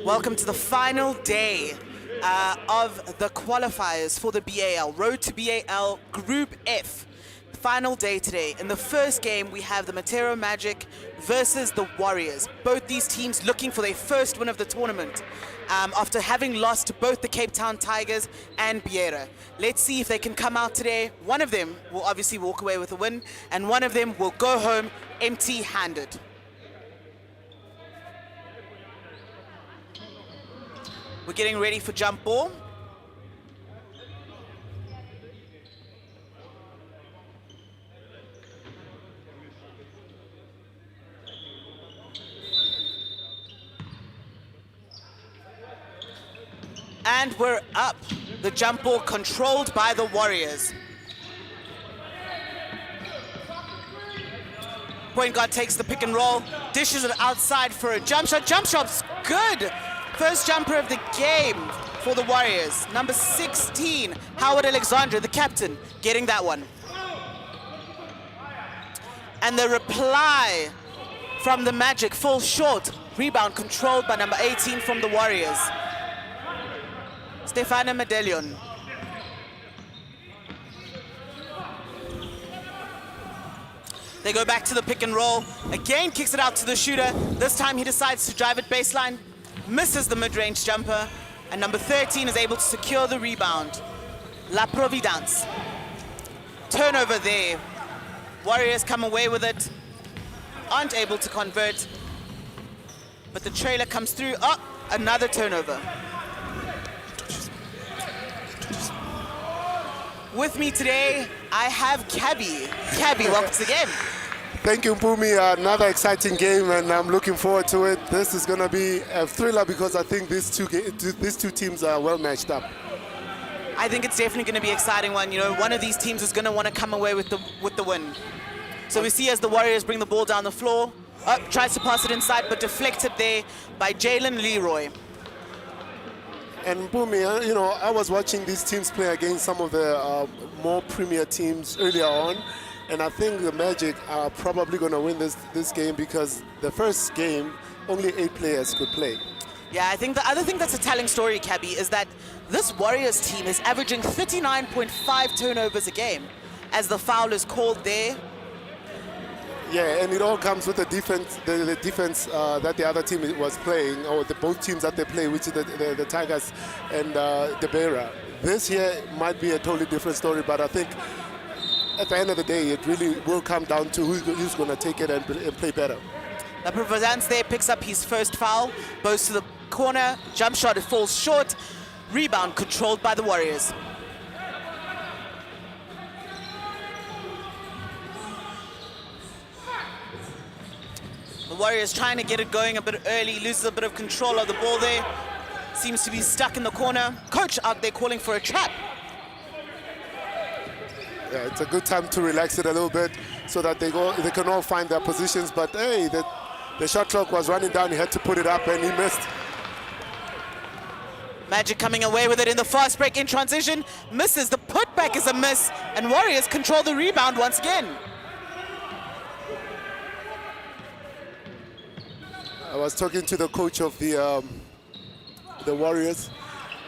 Welcome to the final day of the qualifiers for the B.A.L. Road to B.A.L. Group F. Final day today. In the first game, we have the Matero Magic versus the Warriors. Both these teams looking for their first win of the tournament after having lost to both the Cape Town Tigers and B.A.L. Let's see if they can come out today. One of them will obviously walk away with a win, and one of them will go home empty-handed. We're getting ready for jump ball. And we're up. The jump ball controlled by the Warriors. Point guard takes the pick and roll, dishes it outside for a jump shot. Jump shot's good. First jumper of the game for the Warriors. Number 16, Howard Alexandra, the captain, getting that one. And the reply from the Magic falls short. Rebound controlled by number 18 from the Warriors. Stefano Medellin. They go back to the pick and roll. Again, kicks it out to the shooter. This time he decides to drive it baseline. Misses the mid-range jumper, and number 13 is able to secure the rebound. La Providence. Turnover there. Warriors come away with it. Aren't able to convert, but the trailer comes through. Oh, another turnover. With me today, I have Cabby. Cabby, welcome to the game. Thank you, Mpumi. Another exciting game, and I'm looking forward to it. This is going to be a thriller because I think these two teams are well matched up. I think it's definitely going to be an exciting one. You know, one of these teams is going to want to come away with the win. So we see as the Warriors bring the ball down the floor, tries to pass it inside, but deflected there by Jalen Leroy. And Mpumi, you know, I was watching these teams play against some of the more premier teams earlier on. And I think the Magic are probably going to win this game because the first game, only 8 players could play. Yeah, I think the other thing that's a telling story, Cabby, is that this Warriors team is averaging 39.5 turnovers a game as the foul is called there. Yeah, and it all comes with the defense, the defense that the other team was playing, or both teams that they play, which is the Tigers and the B.A.L. This here might be a totally different story, but I think at the end of the day, it really will come down to who's going to take it and play better. La Providence there picks up his first foul, goes to the corner, jump shot, it falls short, rebound controlled by the Warriors. The Warriors trying to get it going a bit early, loses a bit of control of the ball there, seems to be stuck in the corner. Coach out there calling for a trap. Yeah, it's a good time to relax it a little bit so that they can all find their positions. But hey, the shot clock was running down. He had to put it up, and he missed. Magic coming away with it in the fast break in transition. Misses. The putback is a miss, and Warriors control the rebound once again. I was talking to the coach of the Warriors,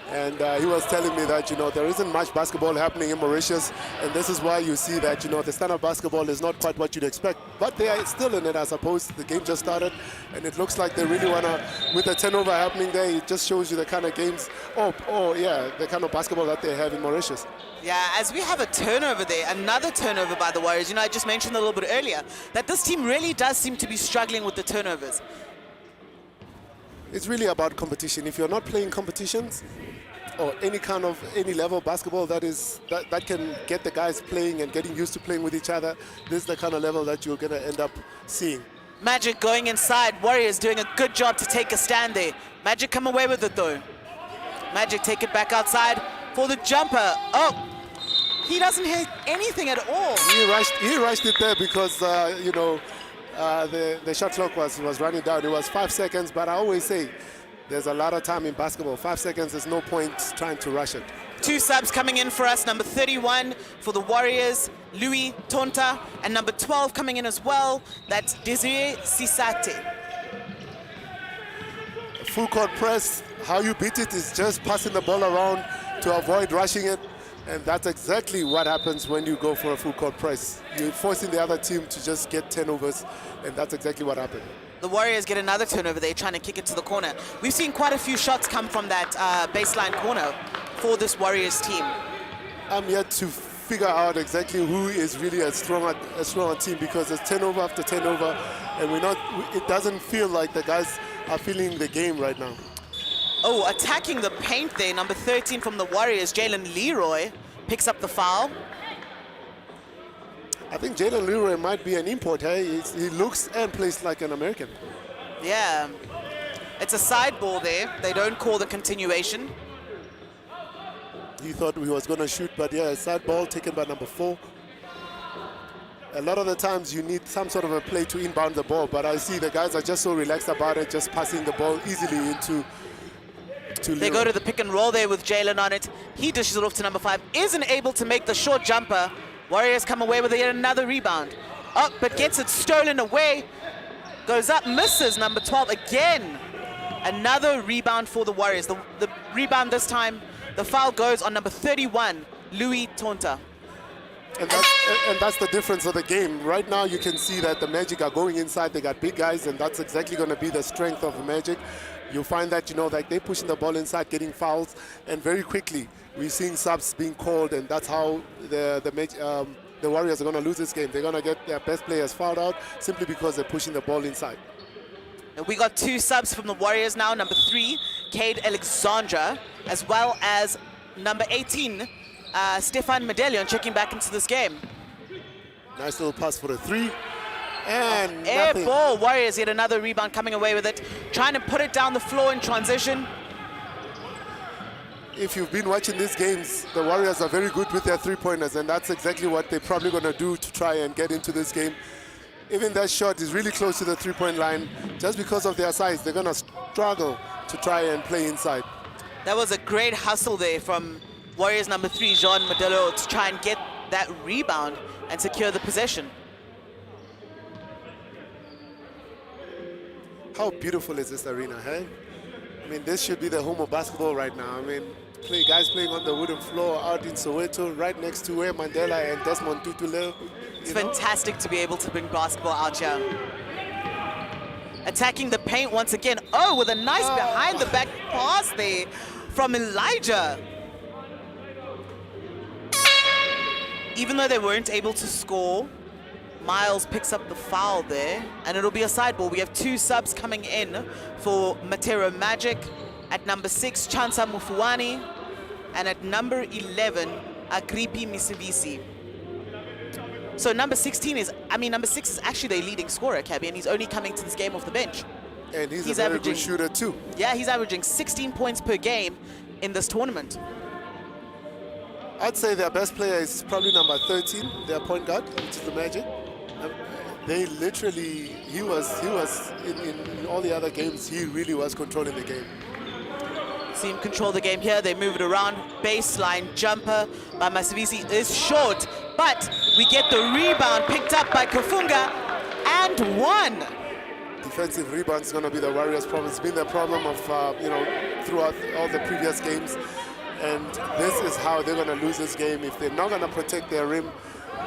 and he was telling me that, you know, there isn't much basketball happening in Mauritius, and this is why you see that, you know, the standard basketball is not quite what you'd expect. But they are still in it, I suppose. The game just started, and it looks like they really want to, with the turnover happening there, it just shows you the kind of games, the kind of basketball that they have in Mauritius. Yeah, as we have a turnover there, another turnover by the Warriors. You know, I just mentioned a little bit earlier that this team really does seem to be struggling with the turnovers. It's really about competition. If you're not playing competitions or any level of basketball that can get the guys playing and getting used to playing with each other, this is the kind of level that you're going to end up seeing. Magic going inside. Warriors doing a good job to take a stand there. Magic come away with it though. Magic take it back outside for the jumper. Oh, he doesn't hit anything at all. He rushed it there because, you know, the shot clock was running down. It was 5 seconds, but I always say there's a lot of time in basketball. 5 seconds, there's no point trying to rush it. 2 subs coming in for us. Number 31 for the Warriors, Louis Tonta, and number 12 coming in as well. That's Desiree Sisate. Full court press, how you beat it is just passing the ball around to avoid rushing it. And that's exactly what happens when you go for a full court press. You're forcing the other team to just get turnovers, and that's exactly what happened. The Warriors get another turnover. They're trying to kick it to the corner. We've seen quite a few shots come from that baseline corner for this Warriors team. I'm yet to figure out exactly who is really a strong team, because there's turnover after turnover, and it doesn't feel like the guys are feeling the game right now. Oh, attacking the paint there, number 13 from the Warriors, Jalen Leroy, picks up the foul. I think Jalen Leroy might be an import. Hey? He looks and plays like an American. Yeah, it's a side ball there. They don't call the continuation. He thought he was going to shoot, but yeah, a side ball taken by number 4. A lot of the times you need some sort of a play to inbound the ball, but I see the guys are just so relaxed about it, just passing the ball easily into They go to the pick and roll there with Jalen on it. He dishes it off to number 5. Isn't able to make the short jumper. Warriors come away with yet another rebound. Oh, but gets it stolen away. Goes up, misses number 12 again. Another rebound for the Warriors. The rebound this time, the foul goes on number 31, Louis Tonta. And that's the difference of the game. Right now you can see that the Magic are going inside. They got big guys, and that's exactly going to be the strength of the Magic. You'll find that, like they're pushing the ball inside, getting fouls, and very quickly we're seeing subs being called, and that's how the Warriors are going to lose this game. They're going to get their best players fouled out simply because they're pushing the ball inside. And we got 2 subs from the Warriors now. Number 3, Cade Alexandra, as well as number 18, Stefan Medellin, checking back into this game. Nice little pass for the 3. And air nothing. ball. Warriors get another rebound, coming away with it, trying to put it down the floor in transition. If you've been watching these games, the Warriors are very good with their 3-pointers, and that's exactly what they're probably going to do to try and get into this game. Even that shot is really close to the 3-point line. Just because of their size, they're going to struggle to try and play inside. That was a great hustle there from Warriors number 3, Jean Modelo, to try and get that rebound and secure the possession. How beautiful is this arena, hey? I mean, this should be the home of basketball right now. I mean, guys playing on the wooden floor out in Soweto, right next to where Mandela and Desmond Tutu live. It's fantastic to be able to bring basketball out here. Attacking the paint once again. Oh, with a nice behind-the-back pass there from Elijah. Even though they weren't able to score, Miles picks up the foul there, and it'll be a side ball. We have 2 subs coming in for Matero Magic. At number 6, Chansa Mufuani, and at number 11, Agripi Misivisi. So number 6 is actually their leading scorer, Cabby, and he's only coming to this game off the bench. And he's a very good shooter too. Yeah, he's averaging 16 points per game in this tournament. I'd say their best player is probably number 13, their point guard, which is the Magic. They literally, he was in all the other games, he really was controlling the game. See him control the game here. They move it around. Baseline jumper by Masivisi is short, but we get the rebound picked up by Kafunga and 1. Defensive rebound is going to be the Warriors' problem. It's been the problem of throughout all the previous games, and this is how they're going to lose this game if they're not going to protect their rim.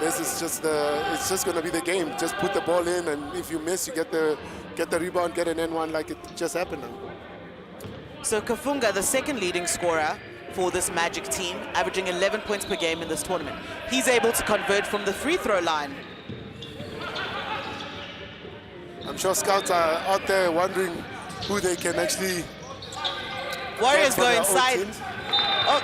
This is just it's just going to be the game. Just put the ball in, and if you miss, you get the rebound, get an N1 like it just happened now. So Kafunga, the second leading scorer for this Magic team, averaging 11 points per game in this tournament. He's able to convert from the free throw line. I'm sure scouts are out there wondering who they can actually. Warriors go inside. Oh.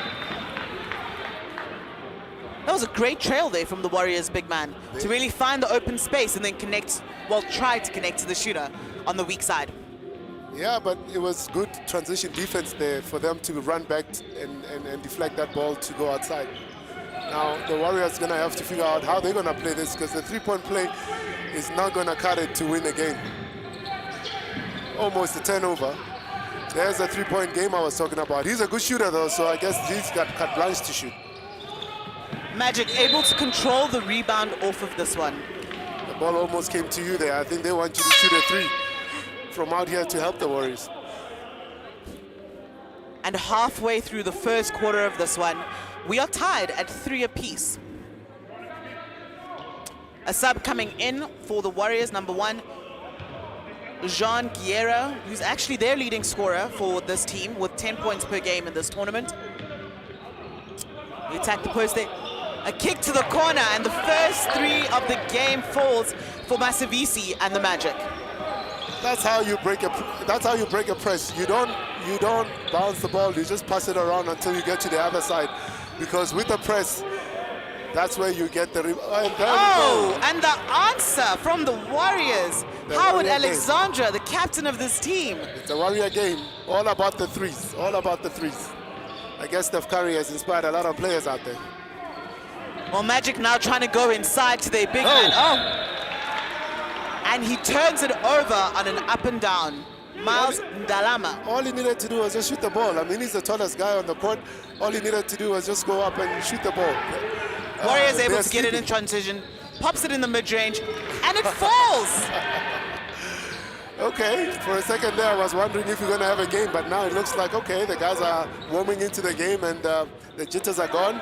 That was a great trail there from the Warriors big man to really find the open space and then try to connect to the shooter on the weak side. Yeah, but it was good transition defense there for them to run back and deflect that ball to go outside. Now, the Warriors are going to have to figure out how they're going to play this, because the three-point play is not going to cut it to win the game. Almost a turnover. There's a three-point game I was talking about. He's a good shooter though, so I guess he's got carte blanche to shoot. Magic able to control the rebound off of this one. The ball almost came to you there. I think they want you to shoot a three from out here to help the Warriors. And halfway through the first quarter of this one, we are tied at 3 apiece. A sub coming in for the Warriors, number 1, Jean Guerra, who's actually their leading scorer for this team with 10 points per game in this tournament. We attack the post there. A kick to the corner, and the first 3 of the game falls for Masavisi and the Magic. That's how you break a press. You don't bounce the ball. You just pass it around until you get to the other side, because with the press, that's where you get the. And the answer from the Warriors, Howard Alexandra, the captain of this team. It's a Warrior game. All about the threes. All about the threes. I guess Steph Curry has inspired a lot of players out there. Well, Magic now trying to go inside to their big man. And he turns it over on an up and down. Miles Ndalama. All he needed to do was just shoot the ball. I mean, he's the tallest guy on the court. All he needed to do was just go up and shoot the ball. Warriors able to get it in transition, pops it in the mid-range, and it falls. Okay, for a second there, I was wondering if you're going to have a game, but now it looks like, okay, the guys are warming into the game and the jitters are gone.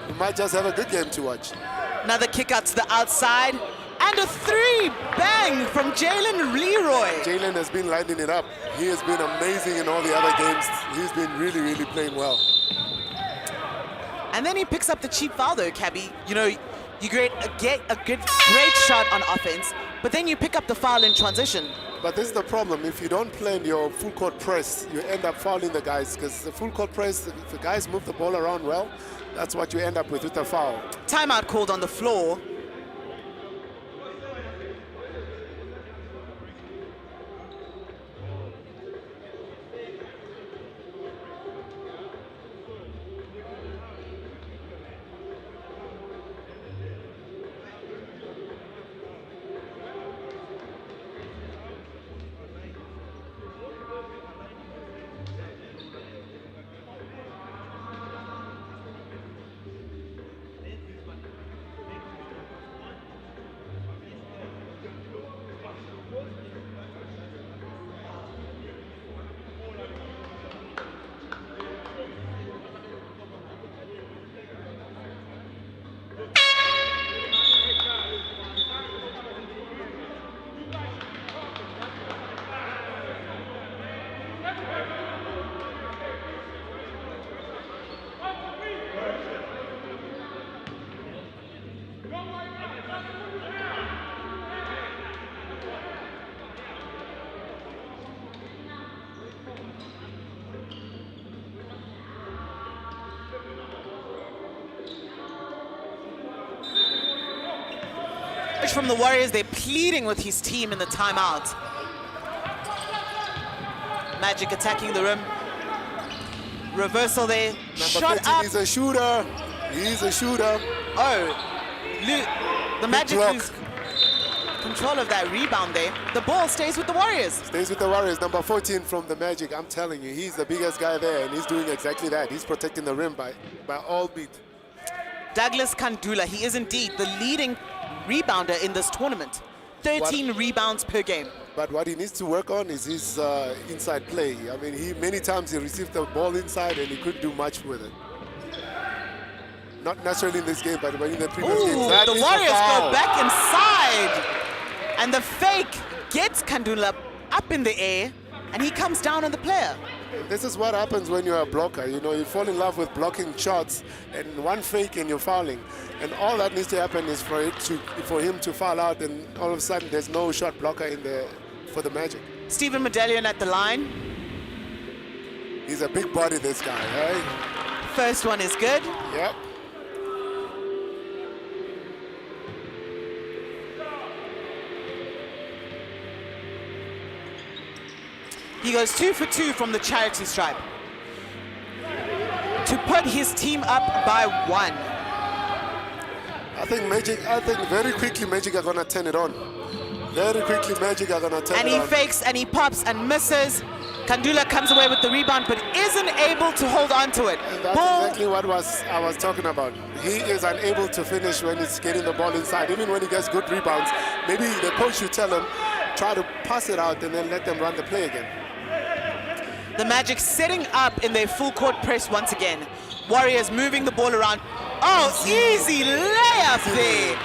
We might just have a good game to watch. Another kick out to the outside, and a 3, bang, from Jalen Leroy. Jalen has been lighting it up. He has been amazing in all the other games. He's been really, really playing well. And then he picks up the cheap foul though, Cabby. You know, you get a great shot on offense, but then you pick up the foul in transition. But this is the problem. If you don't play in your full court press, you end up fouling the guys, because the full court press, if the guys move the ball around well, that's what you end up with a foul. Timeout called on the floor. From the Warriors, they're pleading with his team in the timeout. Magic attacking the rim. Reversal there. Shot up. He's a shooter. He's a shooter. The Magic lose control of that rebound there. The ball stays with the Warriors. Stays with the Warriors. Number 14 from the Magic. I'm telling you, he's the biggest guy there, and he's doing exactly that. He's protecting the rim by all means. Douglas Kandula, he is indeed the leading rebounder in this tournament. 13 rebounds per game. But what he needs to work on is his inside play. I mean, many times he received the ball inside and he couldn't do much with it. Not necessarily in this game, but in the previous games. The Warriors go back inside. And the fake gets Kandula up in the air, and he comes down on the player. This is what happens when you're a blocker. You know, you fall in love with blocking shots, and one fake and you're fouling. And all that needs to happen is for him to foul out, and all of a sudden there's no shot blocker for the Magic. Stephen Medallion at the line. He's a big body, this guy, right? First one is good. Yep. He goes 2 for 2 from the charity stripe to put his team up by 1. I think very quickly Magic are going to turn it on. Very quickly Magic are going to turn it on. And he fakes and he pops and misses. Kandula comes away with the rebound, but isn't able to hold on to it. And that's exactly what I was talking about. He is unable to finish when he's getting the ball inside. Even when he gets good rebounds, maybe the coach should tell him, try to pass it out and then let them run the play again. The Magic setting up in their full court press once again. Warriors moving the ball around. Oh, easy layup there.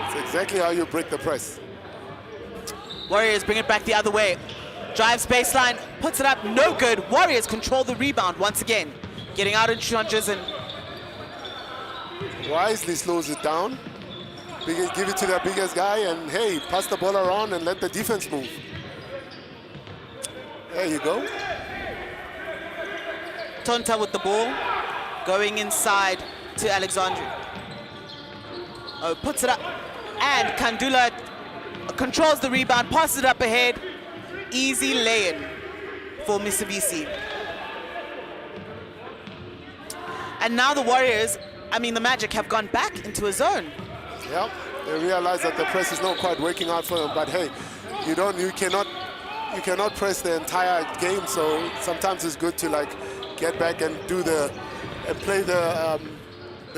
It's exactly how you break the press. Warriors bring it back the other way. Drives baseline, puts it up, no good. Warriors control the rebound once again. Getting out in tranches and wisely slows it down. Give it to the biggest guy and hey, pass the ball around and let the defense move. There you go. Tonta with the ball, going inside to Alexandru. Oh, puts it up, and Kandula controls the rebound, passes it up ahead. Easy lay-in for Misavisi. And now the Warriors, the Magic have gone back into a zone. Yep, they realize that the press is not quite working out for them, but hey, you cannot press the entire game, so sometimes it's good to get back and play the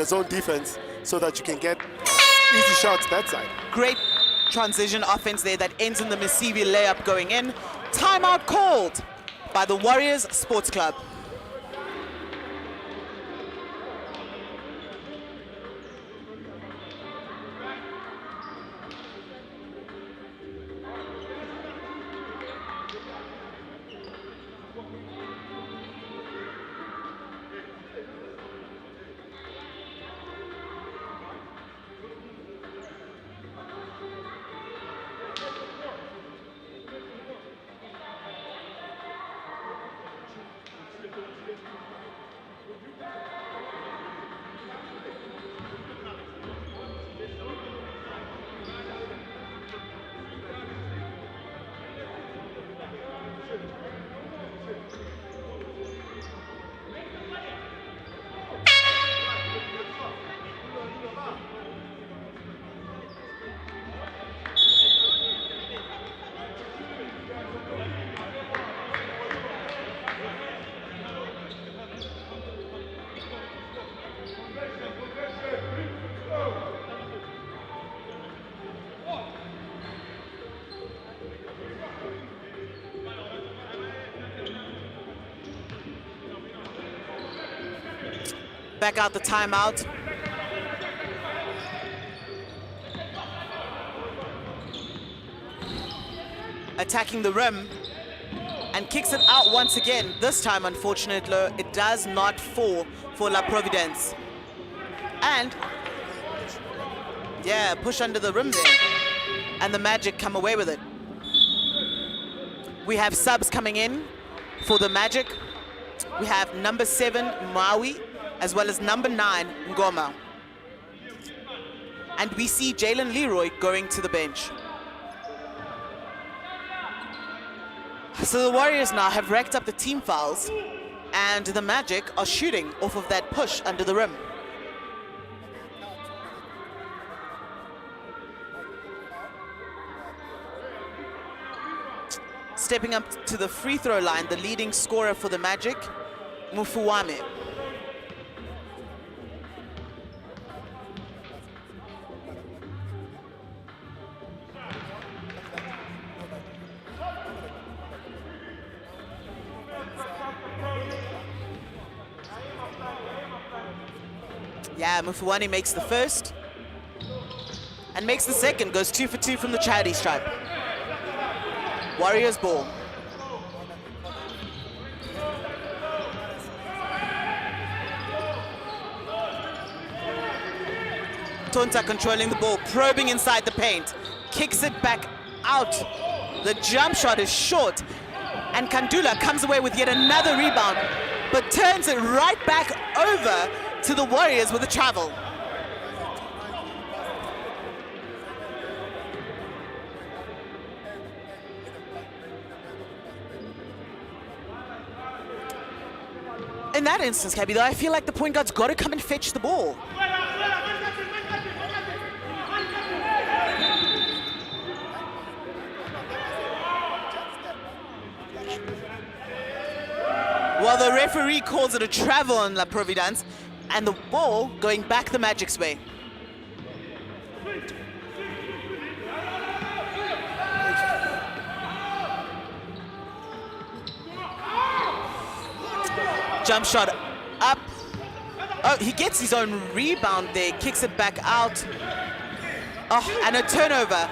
zone defense so that you can get easy shots that side. Great transition offense there that ends in the Masivi layup going in. Timeout called by the Warriors Sports Club. Back out the timeout. Attacking the rim and kicks it out once again. This time, unfortunately, it does not fall for La Providence. And yeah, push under the rim there. And the Magic come away with it. We have subs coming in for the Magic. We have number 7, Maui, as well as number 9, Ngoma. And we see Jalen Leroy going to the bench. So the Warriors now have racked up the team fouls, and the Magic are shooting off of that push under the rim. Stepping up to the free throw line, the leading scorer for the Magic, Mufuwame. Yeah, Mufuwani makes the first and makes the second, goes 2 for 2 from the charity stripe. Warriors ball. Tonta controlling the ball, probing inside the paint, kicks it back out. The jump shot is short, and Kandula comes away with yet another rebound, but turns it right back over to the Warriors with a travel. In that instance, Cabby, though, I feel like the point guard's got to come and fetch the ball. Well, the referee calls it a travel on La Providence, and the ball going back the Magic's way. Jump shot up. Oh, he gets his own rebound there, kicks it back out. Oh, and a turnover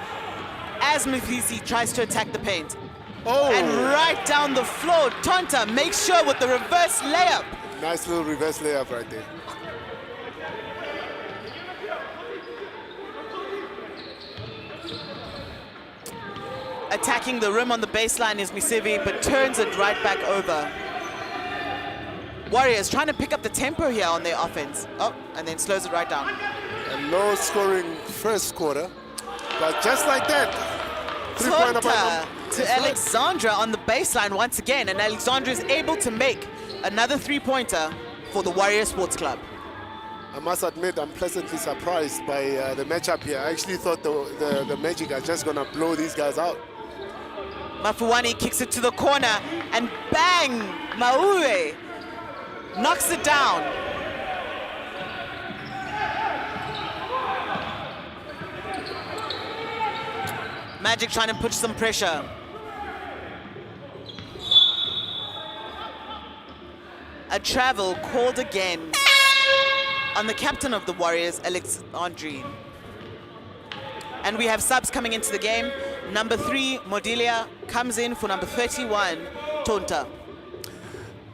as Mfisi tries to attack the paint. Oh! And right down the floor, Tonta makes sure with the reverse layup. Nice little reverse layup right there. Attacking the rim on the baseline is Misivi, but turns it right back over. Warriors trying to pick up the tempo here on their offense. Oh, and then slows it right down. A low-scoring first quarter, but just like that, three-pointer Tonta to Alexandra on the baseline once again, and Alexandra is able to make another three-pointer for the Warrior Sports Club. I must admit, I'm pleasantly surprised by the matchup here. I actually thought the Magic are just going to blow these guys out. Mafuani kicks it to the corner, and bang! Maue knocks it down. Magic trying to push some pressure. A travel called again on the captain of the Warriors, Alexandrine. And we have subs coming into the game. Number 3, Modilia, comes in for number 31, Tonta.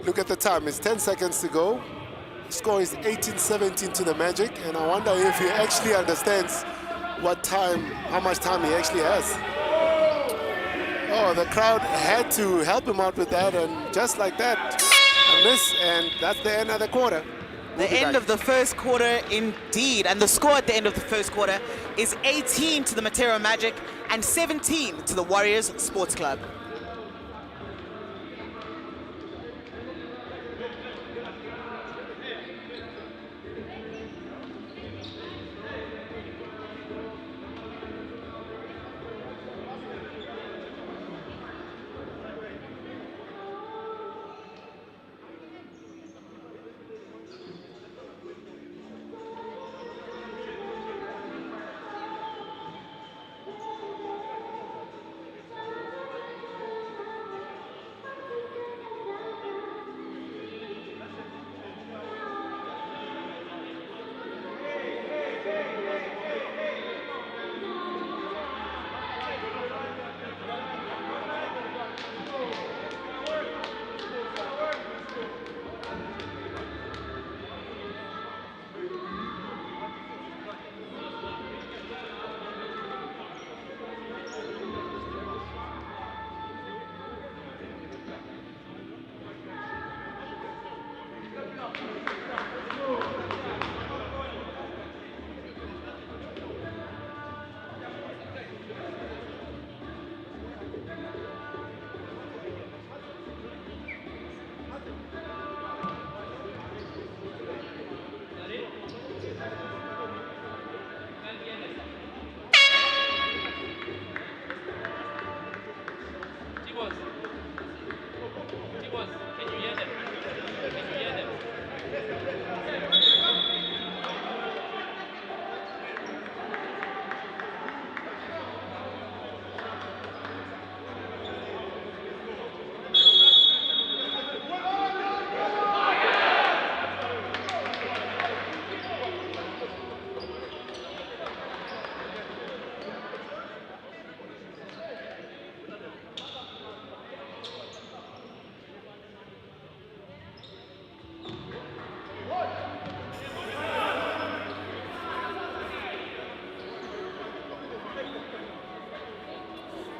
Look at the time, it's 10 seconds to go. The score is 18-17 to the Magic, and I wonder if he actually understands how much time he actually has. Oh, the crowd had to help him out with that, and just like that, a miss, and that's the end of the quarter. The end of the first quarter, indeed. And the score at the end of the first quarter is 18 to the Matero Magic and 17 to the Warriors Sports Club.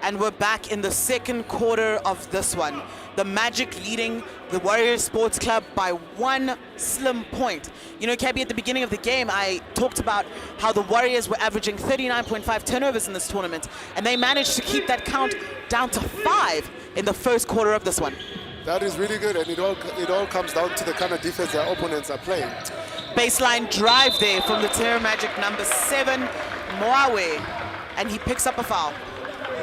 And we're back in the second quarter of this one. The Magic leading the Warriors Sports Club by 1 slim point. You know, Cabby, at the beginning of the game, I talked about how the Warriors were averaging 39.5 turnovers in this tournament, and they managed to keep that count down to 5 in the first quarter of this one. That is really good, and it all comes down to the kind of defense their opponents are playing. Baseline drive there from the Terra Magic number 7, Moawe, and he picks up a foul.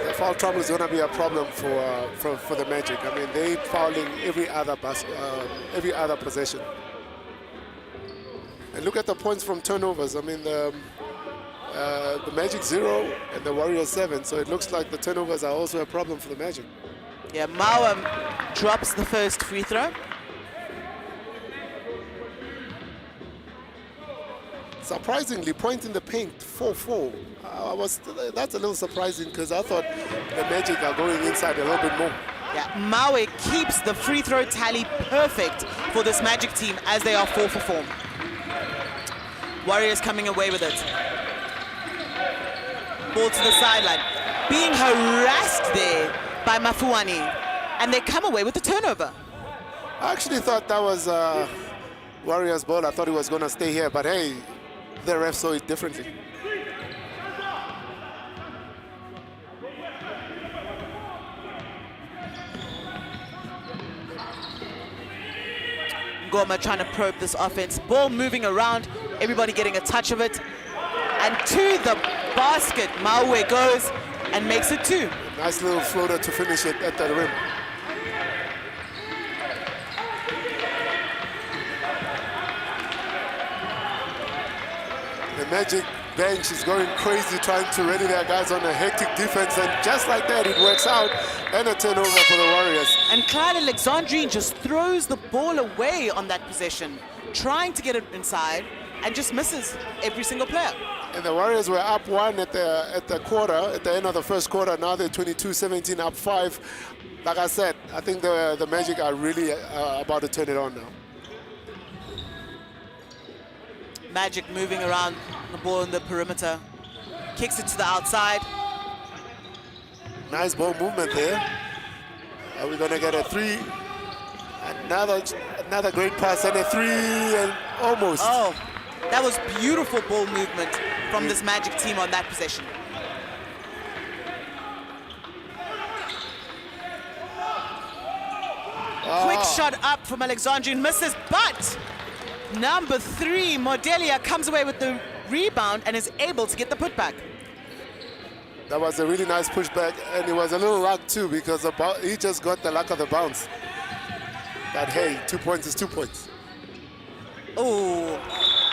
The foul trouble is going to be a problem for the Magic. I mean, they fouling every other possession. And look at the points from turnovers. I mean, the Magic 0 and the Warriors 7. So it looks like the turnovers are also a problem for the Magic. Yeah, Mao drops the first free throw. Surprisingly, point in the paint, 4-4. That's a little surprising because I thought the Magic are going inside a little bit more. Yeah, Maui keeps the free throw tally perfect for this Magic team as they are 4 for 4. Warriors coming away with it. Ball to the sideline. Being harassed there by Mafuani. And they come away with the turnover. I actually thought that was Warriors ball. I thought he was going to stay here, but hey, the ref saw it differently. Ngoma trying to probe this offense. Ball moving around, everybody getting a touch of it. And to the basket, Maui goes and makes it 2. Nice little floater to finish it at the rim. The Magic bench is going crazy trying to ready their guys on a hectic defense, and just like that, it works out, and a turnover for the Warriors. And Clyde Alexandrine just throws the ball away on that possession, trying to get it inside, and just misses every single player. And the Warriors were up 1 at the quarter, at the end of the first quarter. Now they're 22-17, up 5. Like I said, I think the Magic are really about to turn it on now. Magic moving around the ball in the perimeter. Kicks it to the outside. Nice ball movement there. Are we going to get a 3? Another great pass and a 3, and almost. Oh, that was beautiful ball movement from this Magic team on that possession. Quick shot up from Alexandrine, misses, but number 3, Modelia, comes away with the rebound and is able to get the putback. That was a really nice pushback, and it was a little luck too, because he just got the luck of the bounce. But hey, 2 points is 2 points. Oh,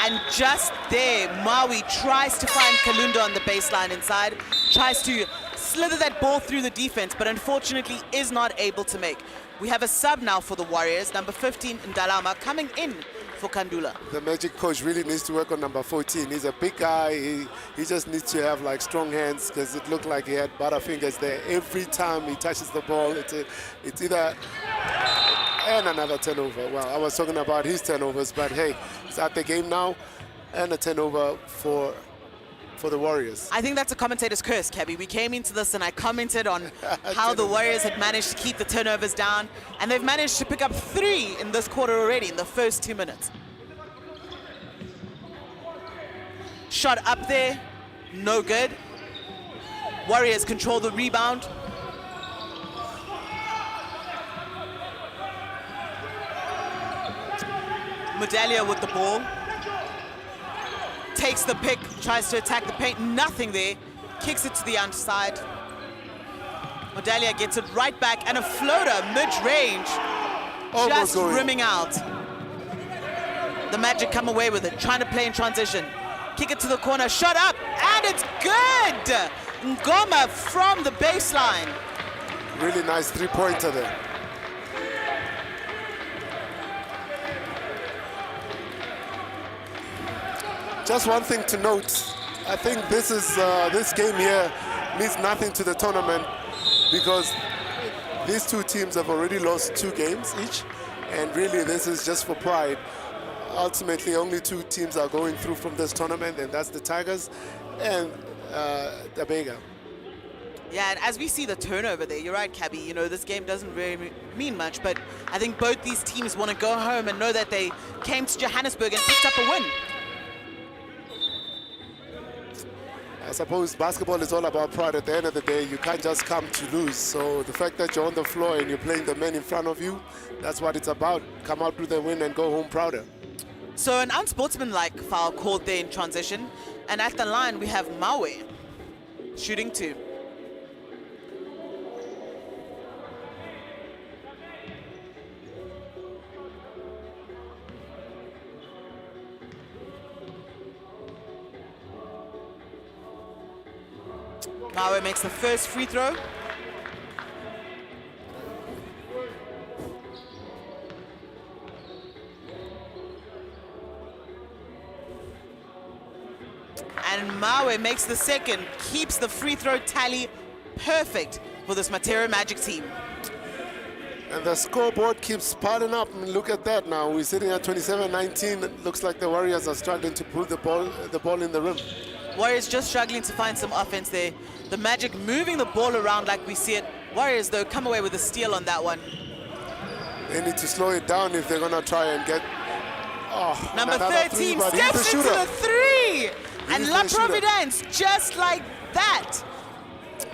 and just there, Maui tries to find Kalunda on the baseline inside, tries to slither that ball through the defense, but unfortunately is not able to make. We have a sub now for the Warriors, number 15, Ndalama, coming in for Kandula. The Magic coach really needs to work on number 14. He's a big guy. He just needs to have like strong hands, because it looked like he had butterfingers there. Every time he touches the ball, it's either... And another turnover. Well, I was talking about his turnovers, but hey, it's at the game now, and a turnover for the Warriors. I think that's a commentator's curse, Kebby. We came into this and I commented on how the Warriors had managed to keep the turnovers down, and they've managed to pick up 3 in this quarter already in the first 2 minutes. Shot up there, no good. Warriors control the rebound. Modelia with the ball. Takes the pick, tries to attack the paint, nothing there. Kicks it to the underside. Modelia gets it right back, and a floater mid-range, just rimming out. The Magic come away with it, trying to play in transition. Kick it to the corner, shot up, and it's good! Ngoma from the baseline. Really nice 3-pointer there. Just one thing to note, I think this game here means nothing to the tournament, because these 2 teams have already lost 2 games each, and really this is just for pride. Ultimately, only 2 teams are going through from this tournament, and that's the Tigers and the B.A.L. Yeah, and as we see the turnover there, you're right, Cabby, you know, this game doesn't really mean much, but I think both these teams want to go home and know that they came to Johannesburg and picked up a win. I suppose basketball is all about pride. At the end of the day, you can't just come to lose. So the fact that you're on the floor and you're playing the men in front of you, that's what it's about. Come out with a win and go home prouder. So an unsportsmanlike foul called there in transition. And at the line, we have Maui shooting 2. Mawe makes the first free throw. And Mawe makes the second, keeps the free throw tally perfect for this Matero Magic team. And the scoreboard keeps piling up. I mean, look at that now. We're sitting at 27-19. It looks like the Warriors are struggling to put the ball in the rim. Warriors just struggling to find some offense there. The Magic moving the ball around like we see it. Warriors, though, come away with a steal on that one. They need to slow it down if they're going to try and get... Oh, Number 13 steps into the three. And La Providence, just like that,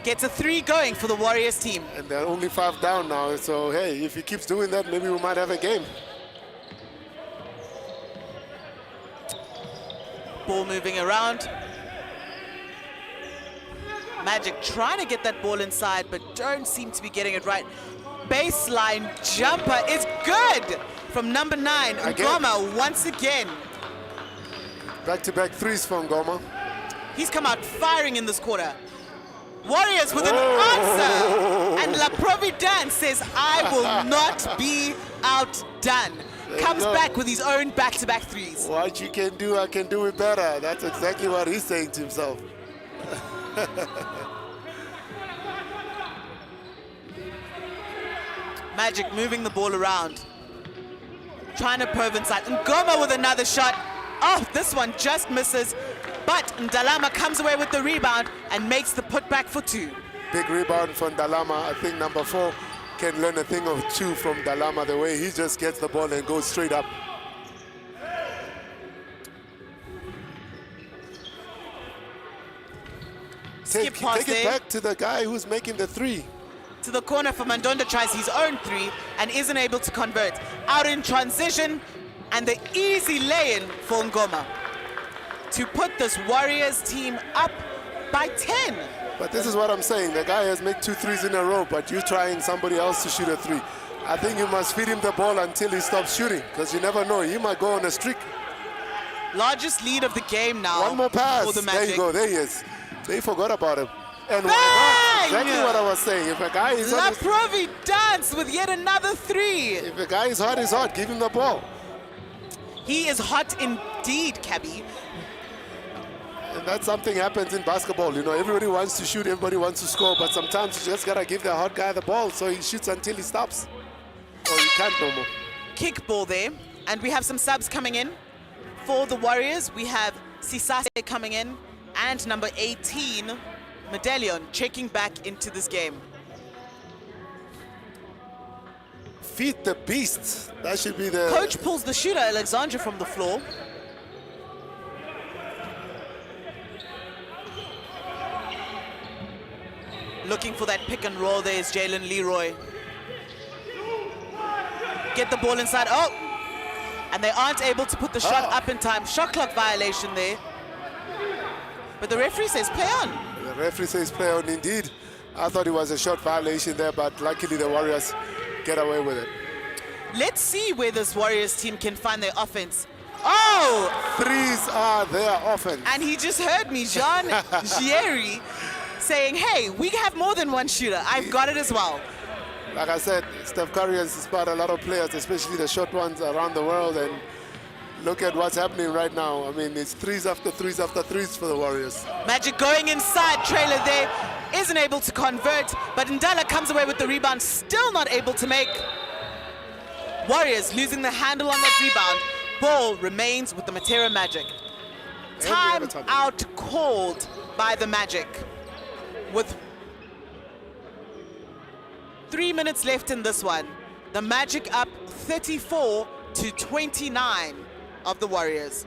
gets a three going for the Warriors team. And they're only 5 down now, so hey, if he keeps doing that, maybe we might have a game. Ball moving around. Magic trying to get that ball inside, but don't seem to be getting it right. Baseline jumper is good from number 9, Ngoma, once again. Back-to-back threes from Ngoma. He's come out firing in this quarter. Warriors with an answer. And La Providence says, I will not be outdone. Comes back with his own back-to-back threes. What you can do, I can do it better. That's exactly what he's saying to himself. Magic moving the ball around. Trying to probe inside. Ngoma with another shot. Oh, this one just misses. But Ndalama comes away with the rebound and makes the putback for 2. Big rebound from Ndalama. I think number 4 can learn a thing or two from Ndalama, the way he just gets the ball and goes straight up. Take it back to the guy who's making the 3. To the corner for Mandonda, tries his own 3 and isn't able to convert. Out in transition, and the easy lay-in for Ngoma to put this Warriors team up by 10. But this is what I'm saying. The guy has made 2 threes in a row, but you're trying somebody else to shoot a 3. I think you must feed him the ball until he stops shooting, because you never know. He might go on a streak. Largest lead of the game now. One more pass. For the Magic. There you go. There he is. They forgot about him. And why not? Exactly what I was saying. If a guy is La hot, Providence with yet another 3. if a guy is hot, he's hot. Give him the ball. He is hot indeed, Cabby. And that's something happens in basketball. You know, everybody wants to shoot, everybody wants to score, but sometimes you just gotta give the hot guy the ball so he shoots until he stops. Or he can't no more. Kick ball there. And we have some subs coming in. For the Warriors, we have Sisase coming in and number 18, Medallion, checking back into this game. Feed the beast. That should be the... Coach pulls the shooter, Alexandra, from the floor. Looking for that pick and roll. There's Jalen Leroy. Get the ball inside. Oh! And they aren't able to put the shot up in time. Shot clock violation there. But the referee says play on. The referee says play on indeed. I thought it was a shot violation there, but luckily the Warriors get away with it. Let's see where this Warriors team can find their offense. Oh! Threes are their offense. And he just heard me, Jean Gieri, saying, hey, we have more than one shooter. I've got it as well. Like I said, Steph Curry has inspired a lot of players, especially the short ones around the world. And look at what's happening right now. I mean, it's threes after threes after threes for the Warriors. Magic going inside. Trailer there isn't able to convert, but Ndala comes away with the rebound, still not able to make. Warriors losing the handle on that rebound. Ball remains with the Matero Magic. Time out called by the Magic. With 3 minutes left in this one, the Magic up 34-29 of the Warriors.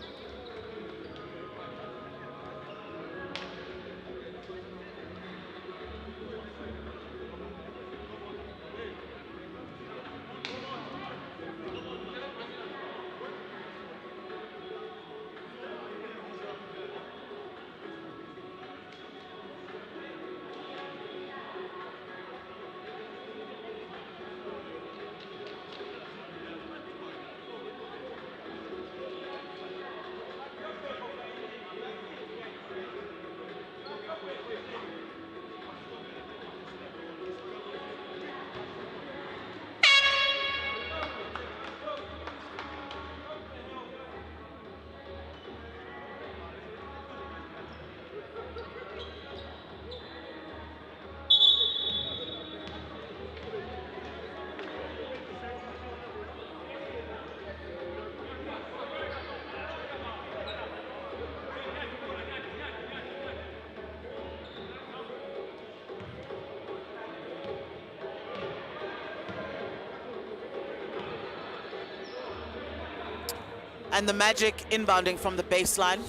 And the Magic inbounding from the baseline.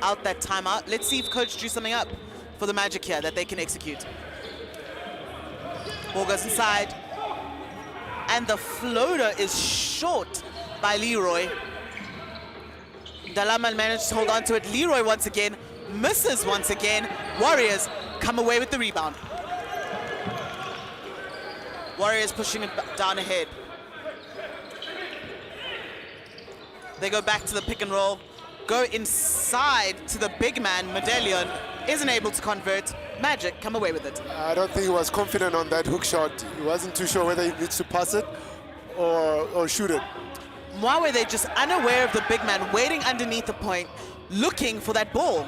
Out that timeout. Let's see if Coach drew something up for the Magic here that they can execute. Ball goes inside. And the floater is short by Leroy. Dalama managed to hold on to it. Leroy once again misses once again. Warriors come away with the rebound. Warriors pushing it down ahead. They go back to the pick and roll. Go inside to the big man. Medallion isn't able to convert. Magic come away with it. I don't think he was confident on that hook shot. He wasn't too sure whether he needs to pass it or shoot it. Mwawe, they're just unaware of the big man waiting underneath the point, looking for that ball.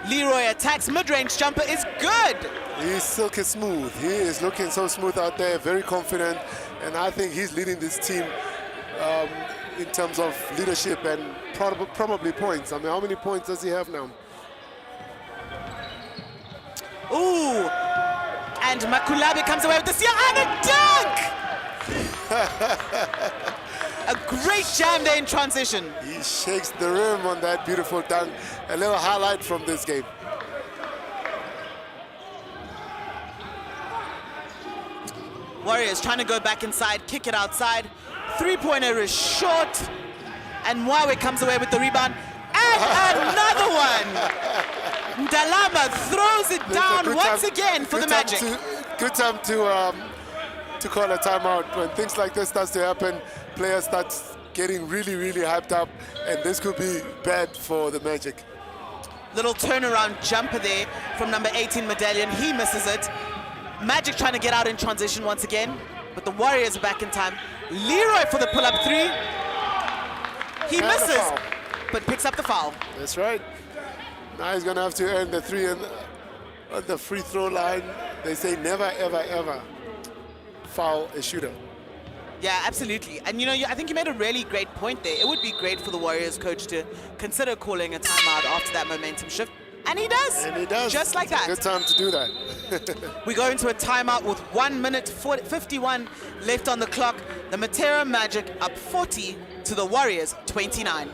Leroy attacks, mid-range jumper is good. He's silky smooth. He is looking so smooth out there, very confident, and I think he's leading this team in terms of leadership and probably points. I mean, how many points does he have now? Ooh, and Makulabi comes away with the steal and a dunk! A great jam there in transition. He shakes the rim on that beautiful dunk. A little highlight from this game. Warriors trying to go back inside, kick it outside. Three-pointer is short. And Mwawe comes away with the rebound. And another one! Dalama throws it down once again for the Magic. Good time to call a timeout. When things like this starts to happen, players start getting really, really hyped up, and this could be bad for the Magic. Little turnaround jumper there from number 18, Medallion. He misses it. Magic trying to get out in transition once again, but the Warriors are back in time. Leroy for the pull-up three. He misses, but picks up the foul. That's right. Now he's going to have to earn the three on the free throw line. They say never, ever, ever foul a shooter. Yeah, absolutely. And you know, I think you made a really great point there. It would be great for the Warriors coach to consider calling a timeout after that momentum shift. And he does. And he does. Just like that. Good time to do that. We go into a timeout with 1 minute 51 left on the clock. The Matero Magic up 40 to the Warriors 29.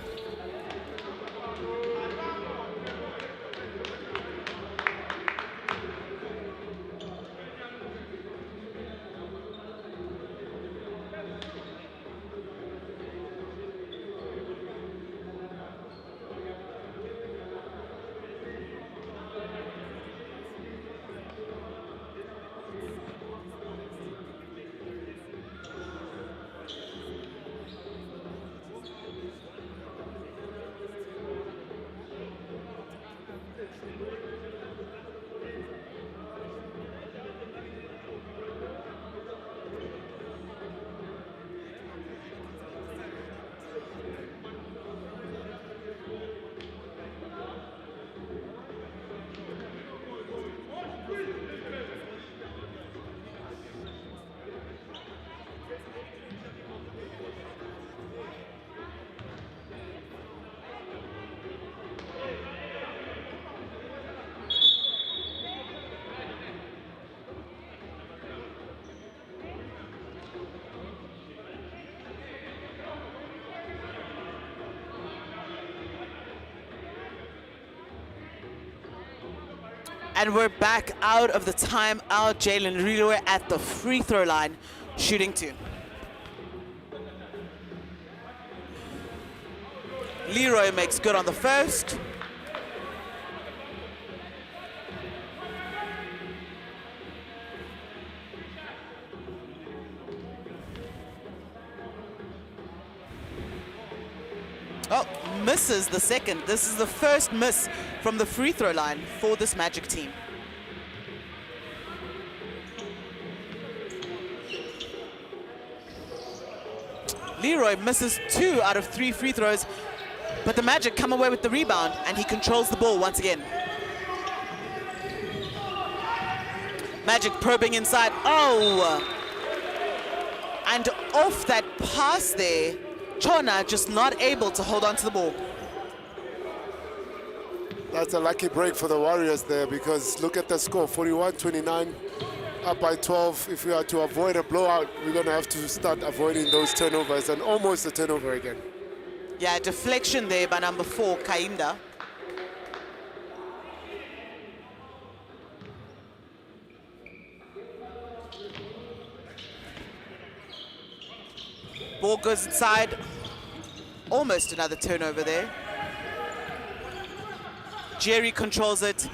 And we're back out of the timeout. Jalen Leroy at the free throw line, shooting two. Leroy makes good on the first. Oh, misses the second. This is the first miss from the free throw line for this Magic team. Leroy misses 2 out of 3 free throws, but the Magic come away with the rebound, and he controls the ball once again. Magic probing inside. Oh! And off that pass there, Chona just not able to hold on to the ball. That's a lucky break for the Warriors there, because look at the score, 41-29. up by 12. If we are to avoid a blowout, we're going to have to start avoiding those turnovers, and almost a turnover again. Yeah, deflection there by number 4, Kainda. Ball goes inside. Almost another turnover there. Jerry controls it.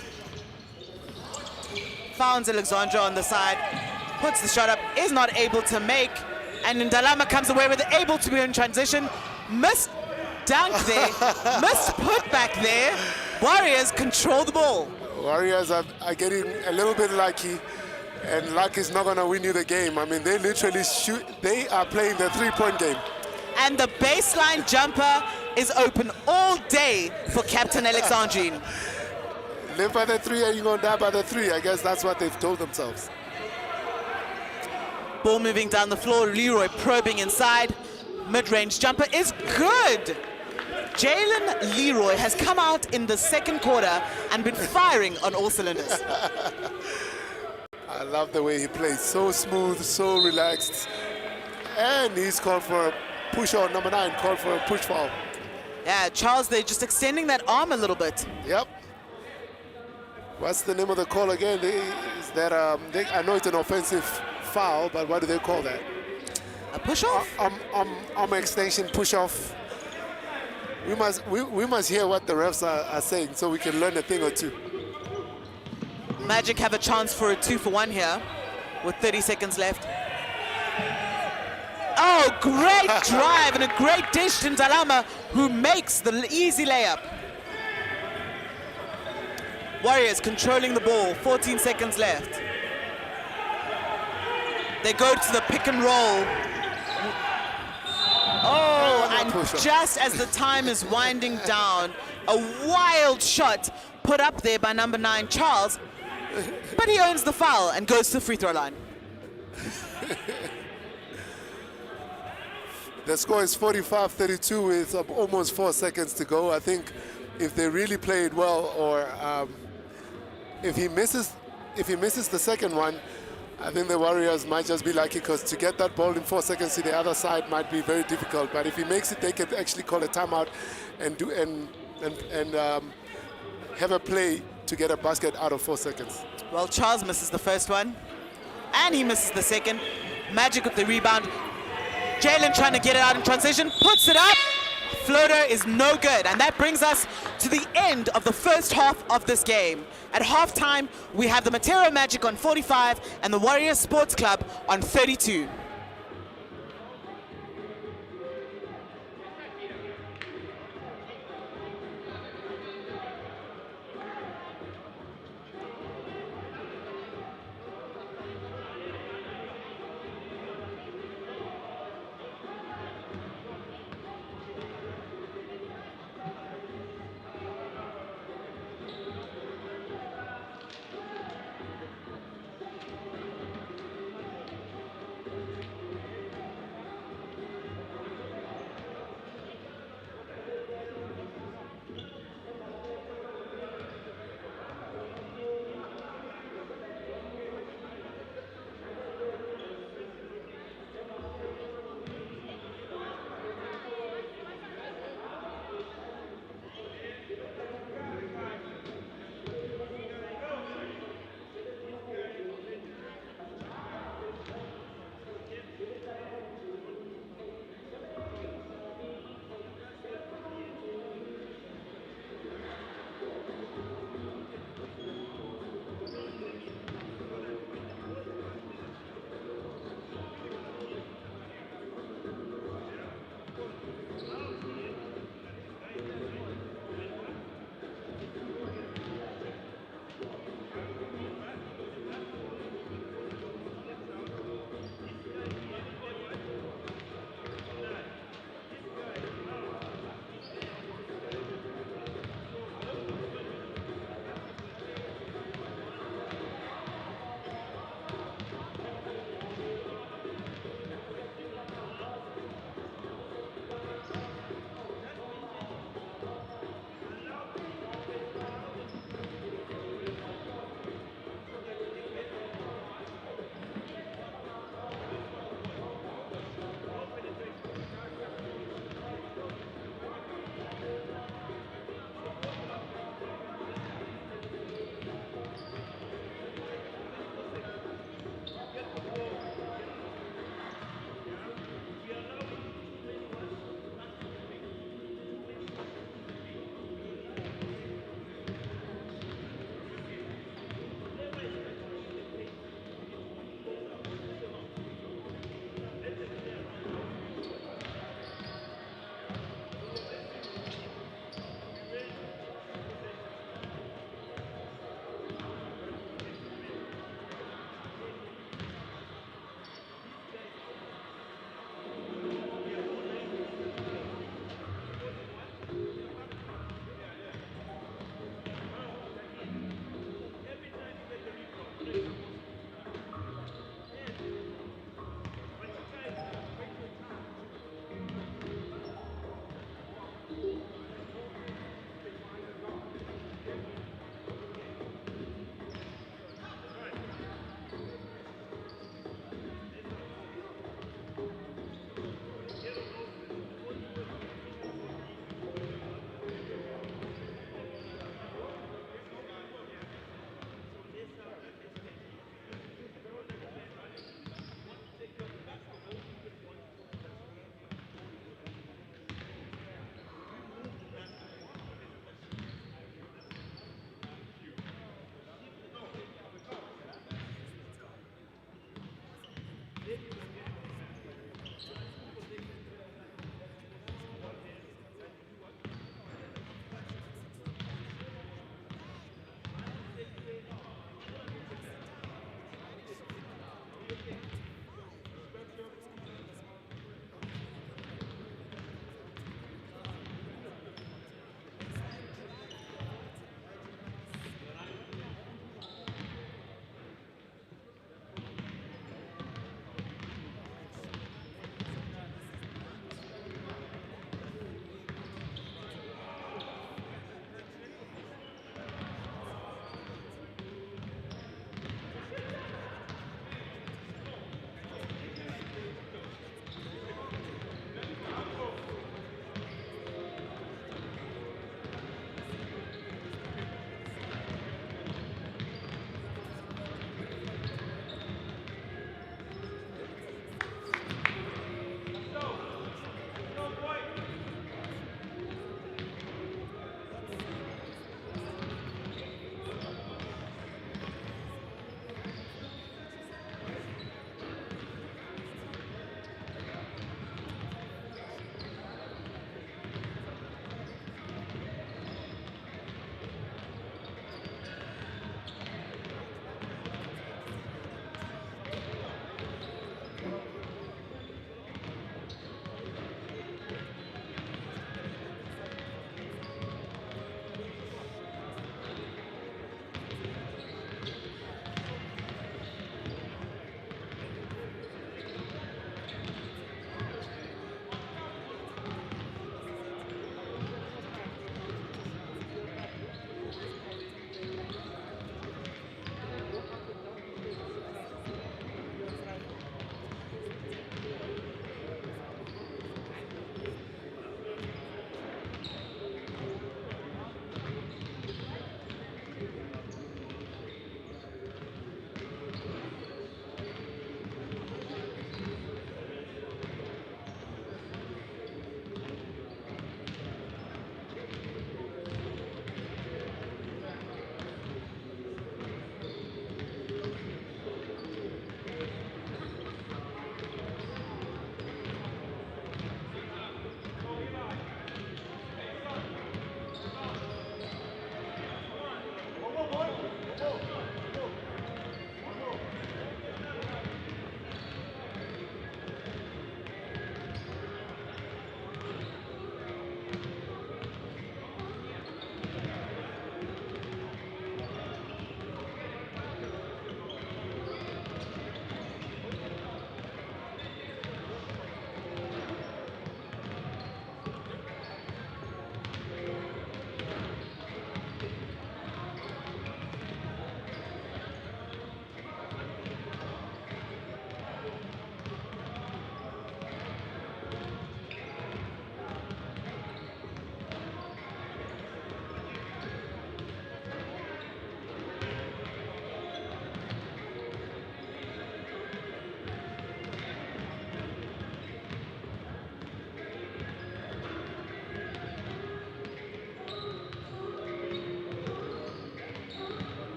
Founds Alexandra on the side. Puts the shot up. Is not able to make. And Ndalama comes away with it. Able to be in transition. Missed dunk there. Missed put back there. Warriors control the ball. Warriors are getting a little bit lucky. And luck is not going to win you the game. I mean, they literally shoot. They are playing the three-point game. And the baseline jumper is open all day for Captain Alexandrine. Live by the 3 and you're going to die by the 3. I guess that's what they've told themselves. Ball moving down the floor. Leroy probing inside. Mid-range jumper is good. Jalen Leroy has come out in the second quarter and been firing on all cylinders. I love the way he plays. So smooth, so relaxed. And he's called for a push on number 9, called for a push foul. Yeah, Charles, they're just extending that arm a little bit. Yep. What's the name of the call again? Is that I know it's an offensive foul, but what do they call that? A push off? Arm extension push off. We must hear what the refs are saying so we can learn a thing or two. Magic have a chance for a 2-for-1 here with 30 seconds left. Oh, great drive and a great dish to Ndalama, who makes the easy layup. Warriors controlling the ball, 14 seconds left. They go to the pick and roll. Oh, and just as the time is winding down, a wild shot put up there by number 9, Charles, but he earns the foul and goes to the free throw line. The score is 45-32 with almost 4 seconds to go. I think if they really played well, or if he misses the second one, I think the Warriors might just be lucky, because to get that ball in 4 seconds to the other side might be very difficult. But if he makes it, they can actually call a timeout and have a play to get a basket out of 4 seconds. Well, Charles misses the first one, and he misses the second. Magic with the rebound. Jalen trying to get it out in transition, puts it up. Floater is no good, and that brings us to the end of the first half of this game. At halftime, we have the Matero Magic on 45 and the Warriors Sports Club on 32.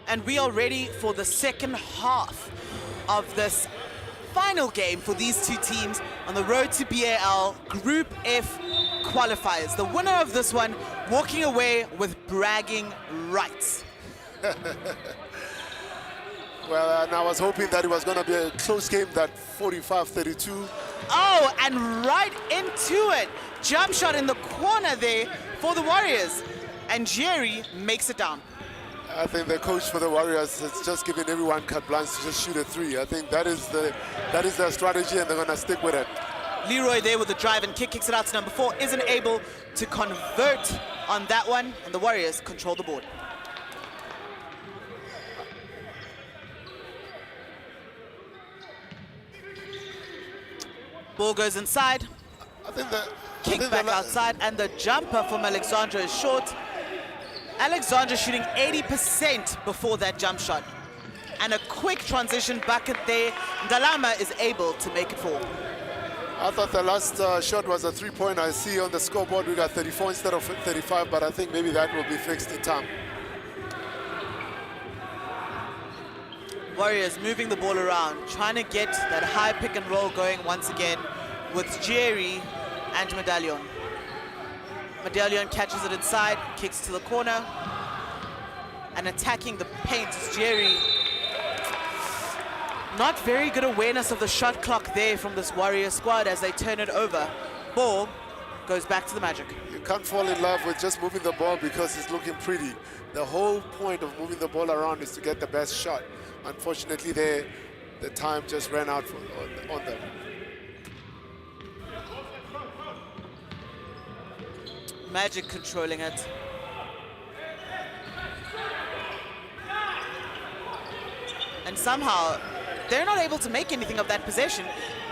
And we are ready for the second half of this final game for these two teams on the road to B.A.L. Group F qualifiers. The winner of this one walking away with bragging rights. Well, and I was hoping that it was going to be a close game, that 45-32. Oh, and right into it. Jump shot in the corner there for the Warriors. And Jerry makes it down. I think the coach for the Warriors is just giving everyone carte blanche to just shoot a three. I think that is their strategy, and they're going to stick with it. Leroy there with the drive and kick, kicks it out to number 4, isn't able to convert on that one, and the Warriors control the board. Ball goes inside, kick back outside, and the jumper from Alexandra is short. Alexandra shooting 80% before that jump shot. And a quick transition bucket there. Ndalama is able to make it fall. I thought the last shot was a three-point. I see on the scoreboard we got 34 instead of 35, but I think maybe that will be fixed in time. Warriors moving the ball around, trying to get that high pick and roll going once again with Jerry and Medallion. Medallion catches it inside, kicks to the corner, and attacking the paint is Jerry. Not very good awareness of the shot clock there from this Warrior squad as they turn it over. Ball goes back to the Magic. You can't fall in love with just moving the ball because it's looking pretty. The whole point of moving the ball around is to get the best shot. Unfortunately, the time just ran out on them. Magic controlling it. And somehow, they're not able to make anything of that possession.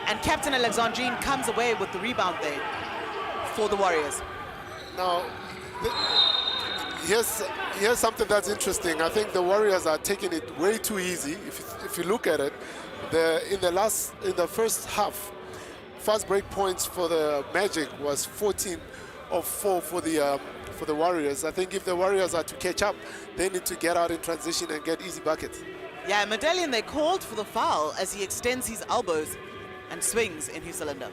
And Captain Alexandrine comes away with the rebound there for the Warriors. Now, here's something that's interesting. I think the Warriors are taking it way too easy. If you look at it, in the first half, fast break points for the Magic was 14 of 4 for the Warriors. I think if the Warriors are to catch up, they need to get out in transition and get easy buckets. Yeah, Medallion, they called for the foul as he extends his elbows and swings in his cylinder.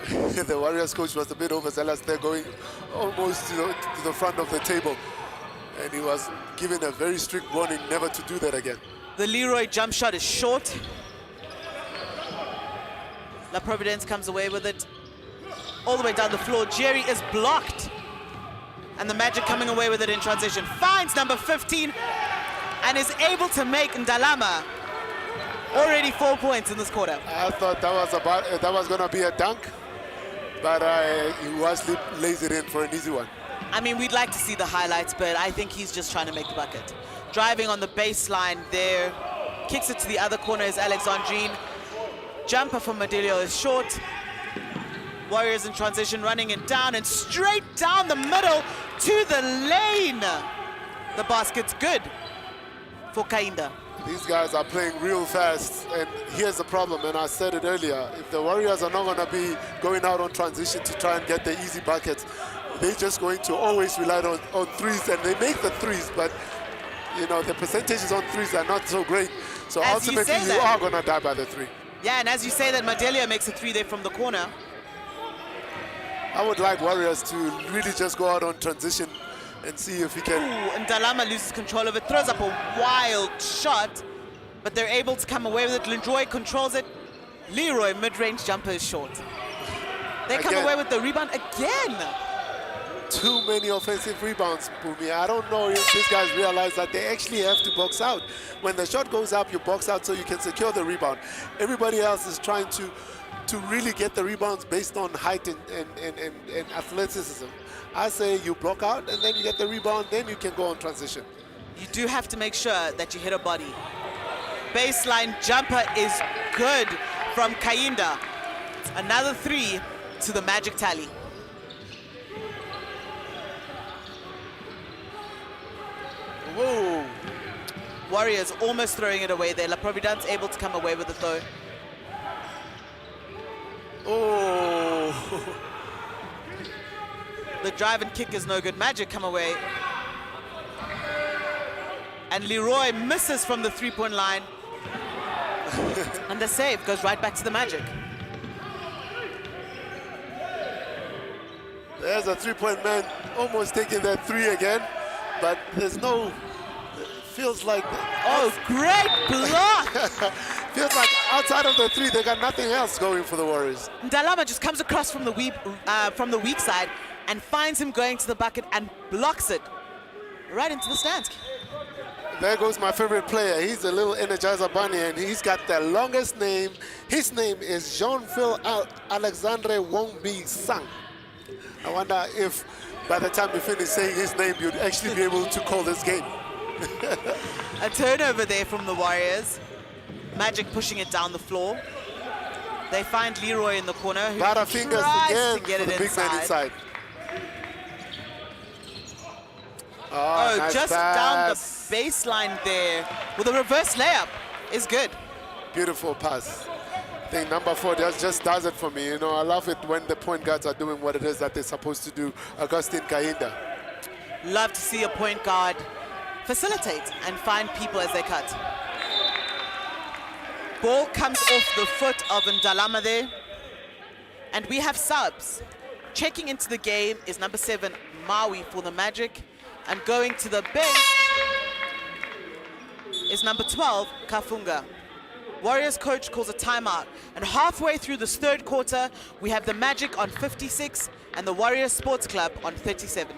The Warriors coach was a bit overzealous. They're going almost to the front of the table. And he was given a very strict warning never to do that again. The Leroy jump shot is short. La Providence comes away with it. All the way down the floor. Jerry is blocked. And the Magic coming away with it in transition. Finds number 15 and is able to make Ndalama already 4 points in this quarter. I thought that was going to be a dunk, but he lays it in for an easy one. I mean, we'd like to see the highlights, but I think he's just trying to make the bucket. Driving on the baseline there. Kicks it to the other corner is Alexandrine. Jumper from Medillo is short. Warriors in transition, running it down and straight down the middle to the lane. The basket's good for Kainda. These guys are playing real fast, and here's the problem, and I said it earlier. If the Warriors are not going to be going out on transition to try and get the easy buckets, they're just going to always rely on threes, and they make the threes, but you know, the percentages on threes are not so great. So as ultimately, you are going to die by the three. Yeah, and as you say that, Madelia makes a three there from the corner. I would like Warriors to really just go out on transition and see if he can. Ooh, and Ndalama loses control of it, throws up a wild shot, but they're able to come away with it. Lindroy controls it. Leroy, mid-range jumper is short. They come away with the rebound again. Too many offensive rebounds, Bumi. I don't know if these guys realize that they actually have to box out. When the shot goes up, you box out so you can secure the rebound. Everybody else is trying to really get the rebounds based on height and athleticism. I say you block out and then you get the rebound, then you can go on transition. You do have to make sure that you hit a body. Baseline jumper is good from Kainda. Another three to the Magic tally. Whoa. Warriors almost throwing it away there. La Providence able to come away with it though. Oh. The drive and kick is no good. Magic come away. And Leroy misses from the three-point line. And the save goes right back to the Magic. There's a three-point man almost taking that three again, but there's no, feels like... Oh, great block! Feels like outside of the three, they got nothing else going for the Warriors. Ndalama just comes across from the weak side and finds him going to the bucket and blocks it right into the stands. There goes my favorite player. He's a little Energizer Bunny, and he's got the longest name. His name is Jean-Phil Alexandre Wongbi-Sang. I wonder if by the time you finish saying his name, you'd actually be able to call this game. A turnover there from the Warriors. Magic pushing it down the floor. They find Leroy in the corner, who Butterfingers tries again to get for it the big man inside. Oh, nice just pass. down the baseline there with a reverse layup is good. Beautiful pass. I think number 4 just does it for me. You know, I love it when the point guards are doing what it is that they're supposed to do. Augustine Kainda. Love to see a point guard facilitate and find people as they cut. Ball comes off the foot of Ndalama there. And we have subs. Checking into the game is number 7, Maui for the Magic. And going to the bench is number 12, Kafunga. Warriors coach calls a timeout. And halfway through this third quarter, we have the Magic on 56 and the Warriors Sports Club on 37.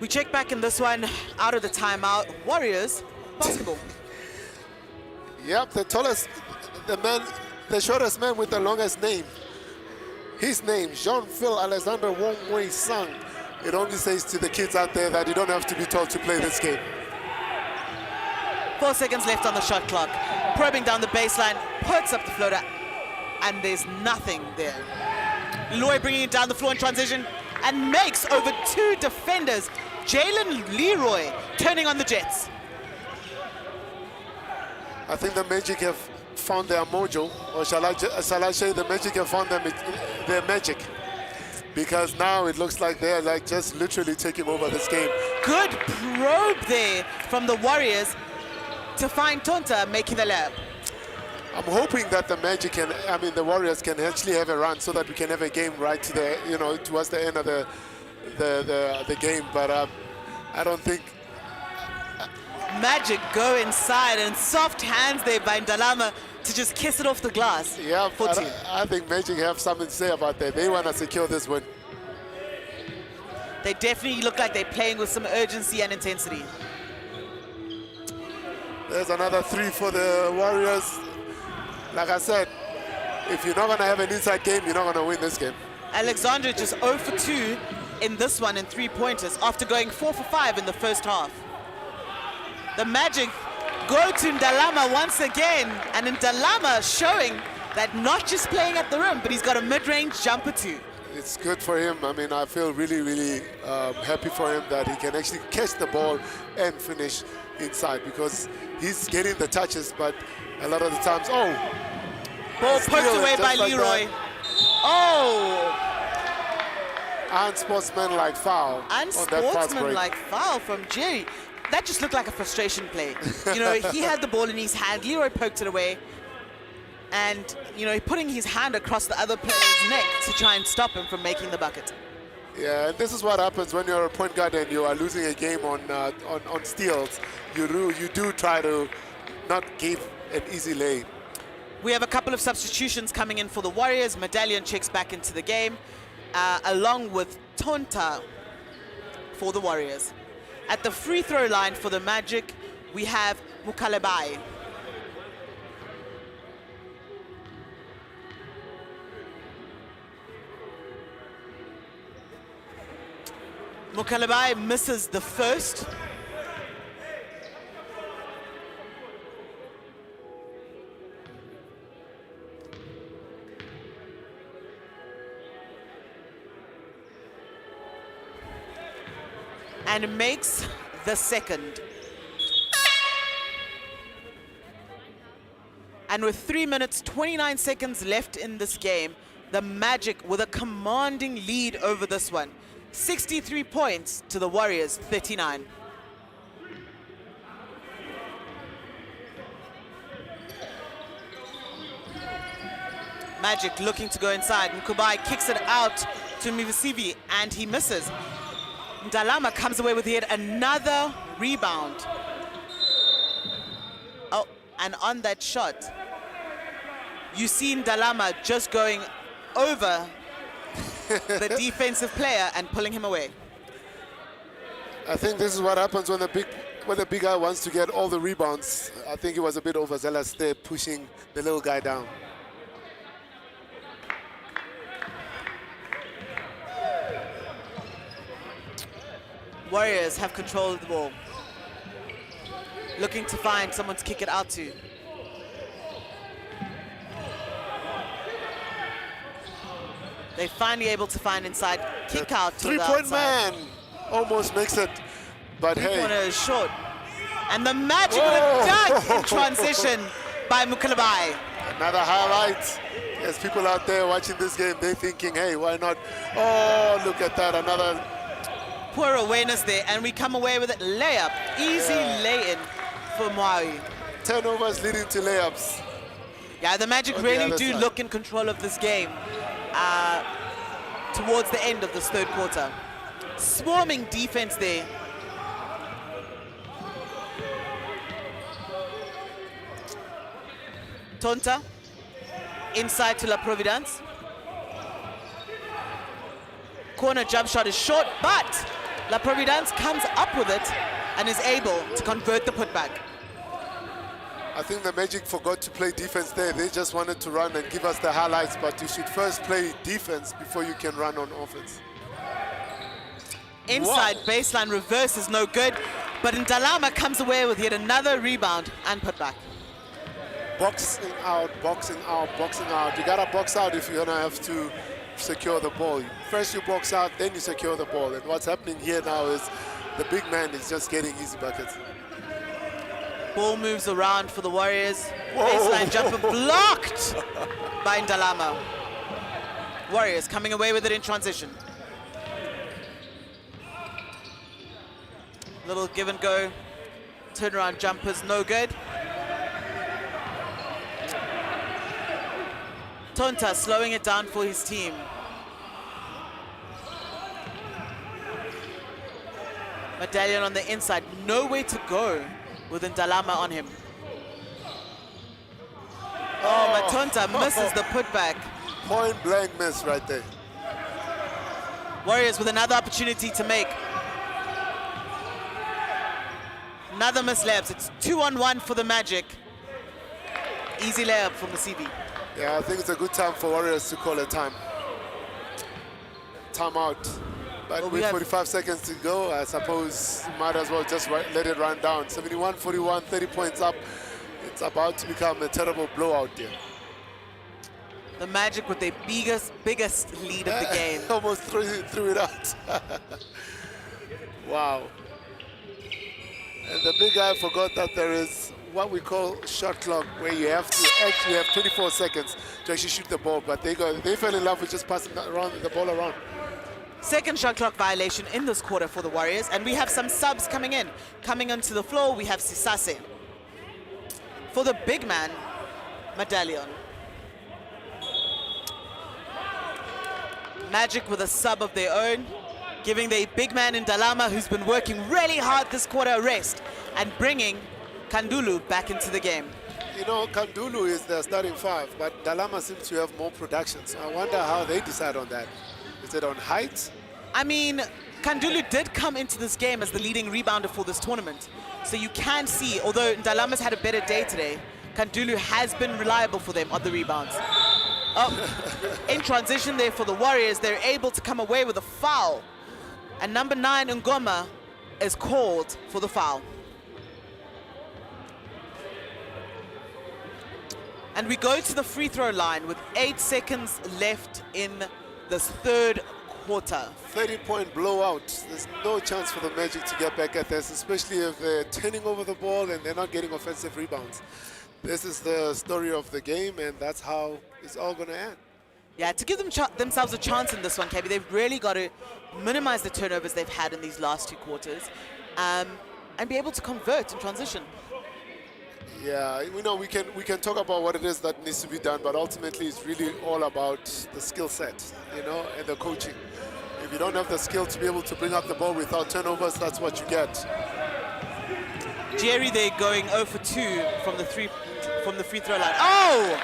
We check back in this one, out of the timeout. Warriors, basketball. Yep, the tallest, the shortest man with the longest name. His name, Jean-Phil Alexander Wongbi-Sang. It only says to the kids out there that you don't have to be told to play this game. 4 seconds left on the shot clock. Probing down the baseline, puts up the floater, and there's nothing there. Leroy bringing it down the floor in transition, and makes over 2 defenders. Jalen Leroy turning on the Jets. I think the Magic have found their mojo, or shall I say the Magic have found their magic. Because now it looks like they're like just literally taking over this game. Good probe there from the Warriors to find Tonta making the layup. I'm hoping that the Magic can, the Warriors can actually have a run so that we can have a game right to the, towards the end of the game. But I don't think. Magic go inside and soft hands there by Ndalama to just kiss it off the glass. Yeah, I think Magic have something to say about that. They want to secure this win. They definitely look like they're playing with some urgency and intensity. There's another 3 for the Warriors. Like I said, if you're not going to have an inside game, you're not going to win this game. Alexander just 0 for 2 in this one in 3-pointers after going 4 for 5 in the first half. The Magic go to Ndalama once again, and Ndalama showing that not just playing at the rim, but he's got a mid-range jumper too. It's good for him. I feel really, really happy for him that he can actually catch the ball and finish inside, because he's getting the touches, but a lot of the times, ball poked away by Leroy. Unsportsmanlike foul. Unsportsmanlike foul from Jerry. that just looked like a frustration play. You know, he had the ball in his hand, Leroy poked it away, and, you know, putting his hand across the other player's neck to try and stop him from making the bucket. Yeah, and this is what happens when you're a point guard and you are losing a game on steals. You do try to not give an easy lay. We have a couple of substitutions coming in for the Warriors. Medallion checks back into the game, along with Tonta for the Warriors. At the free throw line for the Magic, we have Mukalebai. Mukalebai misses the first. And makes the second. And with 3 minutes, 29 seconds left in this game, the Magic with a commanding lead over this one. 63 points to the Warriors, 39. Magic looking to go inside, and Kubai kicks it out to Mivisivi, and he misses. Ndalama comes away with yet another rebound. Oh, and on that shot, you see Ndalama just going over the defensive player and pulling him away. I think this is what happens when the big guy wants to get all the rebounds. I think he was a bit overzealous there, pushing the little guy down. Warriors have control of the ball. Looking to find someone to kick it out to. They're finally able to find inside, kick out to the Three-point outside. man almost makes it, but hey. Three-pointer is short. And the Magic with a dunk in transition by Mukalabai. Another highlight. There's people out there watching this game, they're thinking, hey, why not? Oh, look at that, another. Poor awareness there, and we come away with it. Layup, easy lay-in for Maui. Turnovers leading to layups. Yeah, the Magic really do look in control of this game towards the end of this third quarter. Swarming defense there. Tonta, inside to La Providence. Corner jump shot is short, but La Providence comes up with it and is able to convert the putback. I think the Magic forgot to play defense there. They just wanted to run and give us the highlights, but you should first play defense before you can run on offense. Inside baseline reverse is no good, but Ndalama comes away with yet another rebound and putback. Boxing out, boxing out, boxing out. You gotta box out if you're gonna have to secure the ball. First you box out, then you secure the ball. And what's happening here now is the big man is just getting easy buckets. Ball moves around for the Warriors. Baseline jumper blocked by Ndalama. Warriors coming away with it in transition. Little give and go. Turnaround jumpers, no good. Tonta slowing it down for his team. Medallion on the inside, nowhere to go with Ndalama on him. Oh, Matonta misses the putback. Point blank miss right there. Warriors with another opportunity to make. Another miss layups. It's 2-on-1 for the Magic. Easy layup for Masibi. Yeah, I think it's a good time for Warriors to call a time. Timeout. But well, with 45 seconds to go, I suppose you might as well just let it run down. 71-41, 30 points up. It's about to become a terrible blowout here. The Magic with their biggest lead of the game. Almost threw it out. Wow. And the big guy forgot that there is what we call shot clock, where you have to actually have 24 seconds to actually shoot the ball. But they fell in love with just passing the ball around. Second shot clock violation in this quarter for the Warriors, and we have some subs coming in. Coming onto the floor, we have Sisase. For the big man, Medallion. Magic with a sub of their own, giving the big man in Dalama, who's been working really hard this quarter, a rest, and bringing Kandulu back into the game. You know, Kandulu is the starting five, but Dalama seems to have more production. So I wonder how they decide on that. Is it on height? I mean, Kandulu did come into this game as the leading rebounder for this tournament. So you can see, although Dalama's had a better day today, Kandulu has been reliable for them on the rebounds. Oh, in transition there for the Warriors, they're able to come away with a foul. And number 9, Ngoma, is called for the foul. And we go to the free throw line with 8 seconds left in this third quarter. 30-point blowout. There's no chance for the Magic to get back at this, especially if they're turning over the ball and they're not getting offensive rebounds. This is the story of the game, and that's how it's all going to end. Yeah, to give themselves a chance in this one, KB, they've really got to minimize the turnovers they've had in these last 2 quarters and be able to convert in transition. Yeah, we know we can talk about what it is that needs to be done, but ultimately it's really all about the skill set, you know, and the coaching. If you don't have the skill to be able to bring up the ball without turnovers, that's what you get. Jerry, they're going 0 for 2 from the free throw line. Oh!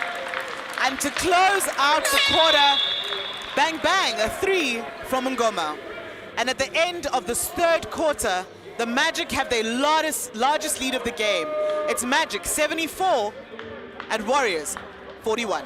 And to close out the quarter, bang bang, a 3 from Ngoma. And at the end of this third quarter, the Magic have their largest lead of the game. It's Magic 74 and Warriors 41.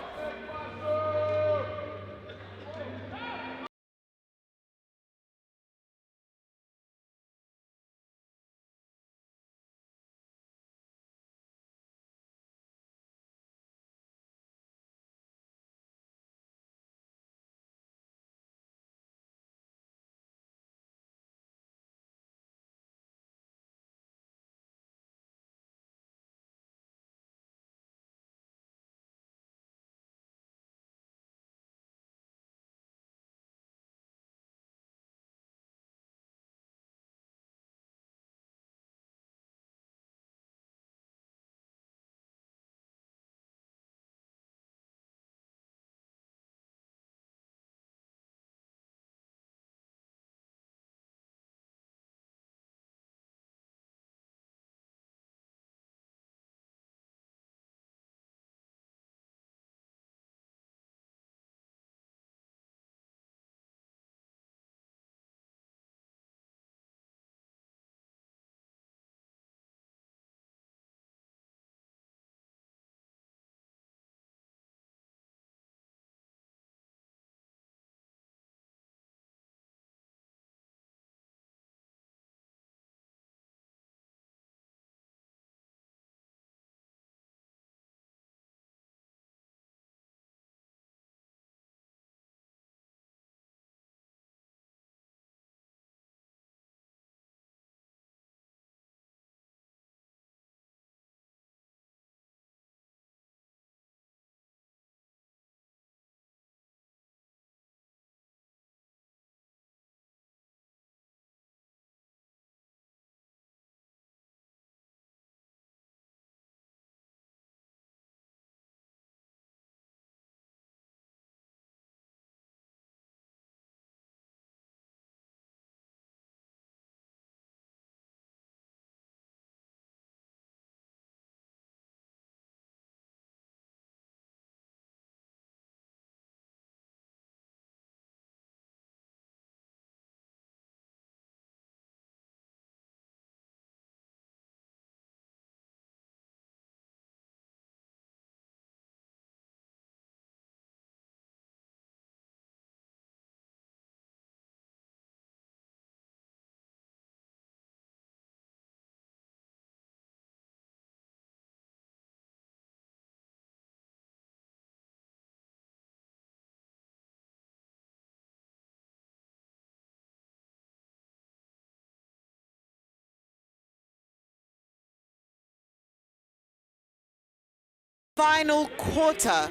Final quarter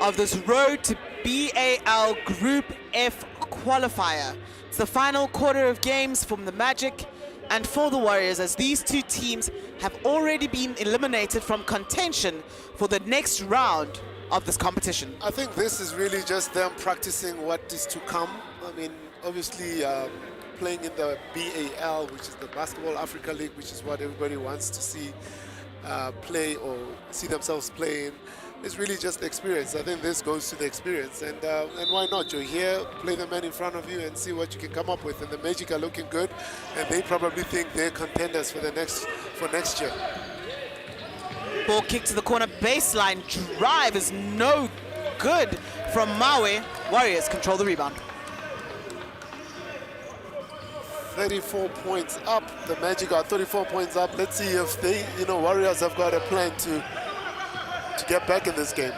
of this road to B.A.L. Group F qualifier. It's the final quarter of games from the Magic and for the Warriors, as these two teams have already been eliminated from contention for the next round of this competition. I think this is really just them practicing what is to come. I mean, obviously playing in the B.A.L, which is the Basketball Africa League, which is what everybody wants to see play or see themselves playing. It's really just experience. I think this goes to the experience, and why not? You're here, play the man in front of you, and see what you can come up with. And the Magic are looking good, and they probably think they're contenders for next year. Ball kick to the corner, baseline drive is no good from Maui. Warriors control the rebound. 34 points up. The Magic are 34 points up. Let's see if they, Warriors have got a plan to get back in this game.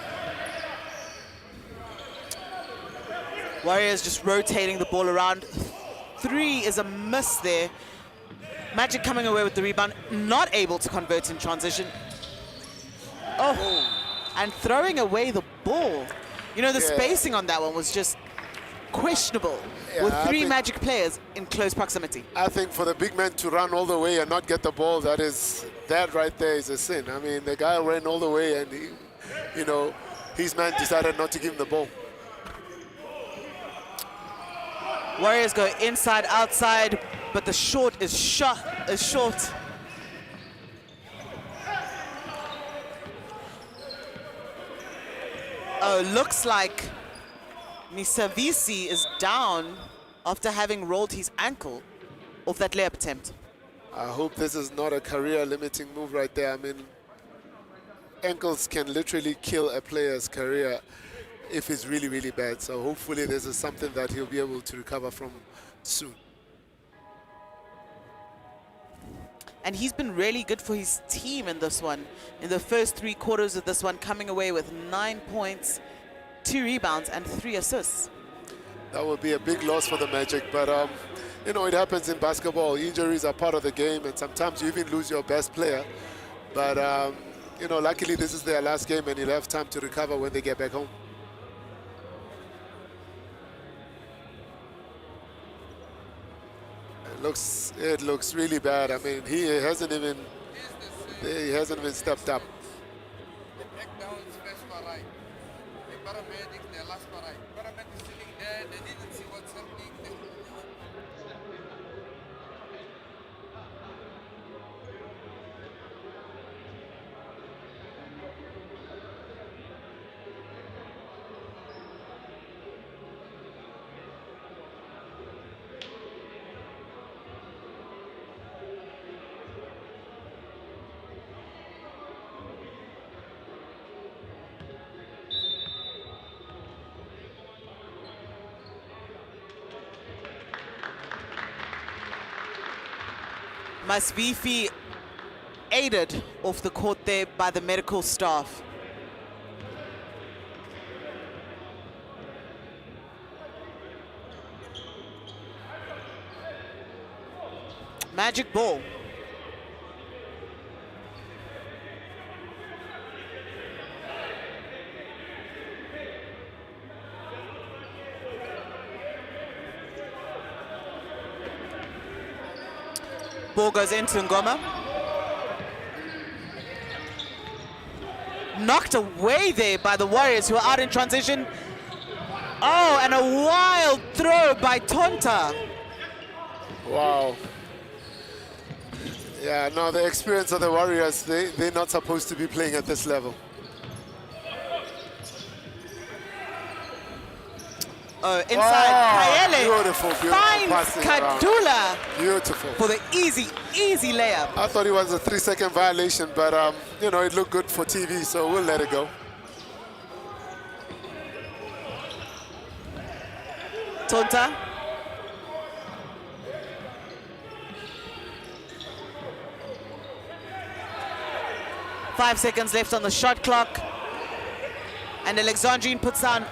Warriors just rotating the ball around. 3 is a miss there. Magic coming away with the rebound, not able to convert in transition. Oh, and throwing away the ball. The spacing on that one was just questionable, with 3 Magic players in close proximity. I think for the big man to run all the way and not get the ball, that right there is a sin. I mean, the guy ran all the way and his man decided not to give him the ball. Warriors go inside, outside, but the short is short. Oh, looks like Misavisi is down after having rolled his ankle off that layup attempt. I hope this is not a career-limiting move right there. I mean, ankles can literally kill a player's career if it's really, really bad. So hopefully this is something that he'll be able to recover from soon. And he's been really good for his team in this one. In the first 3 quarters of this one, coming away with 9 points, 2 rebounds, and 3 assists. That would be a big loss for the Magic, but it happens in basketball. Injuries are part of the game, and sometimes you even lose your best player. But luckily this is their last game, and he'll have time to recover when they get back home. It looks really bad. I mean, he hasn't even stepped up. Masvifi aided off the court there by the medical staff. Magic ball. Ball goes into Ngoma. Knocked away there by the Warriors, who are out in transition. Oh, and a wild throw by Tonta. Wow. Yeah, no, the experience of the Warriors, they're not supposed to be playing at this level. Inside, Kayele beautiful finds Kadula beautiful for the easy layup. I thought it was a 3-second violation, but it looked good for TV, so we'll let it go. Tonta. Five seconds left on the shot clock, and Alexandrine puts on.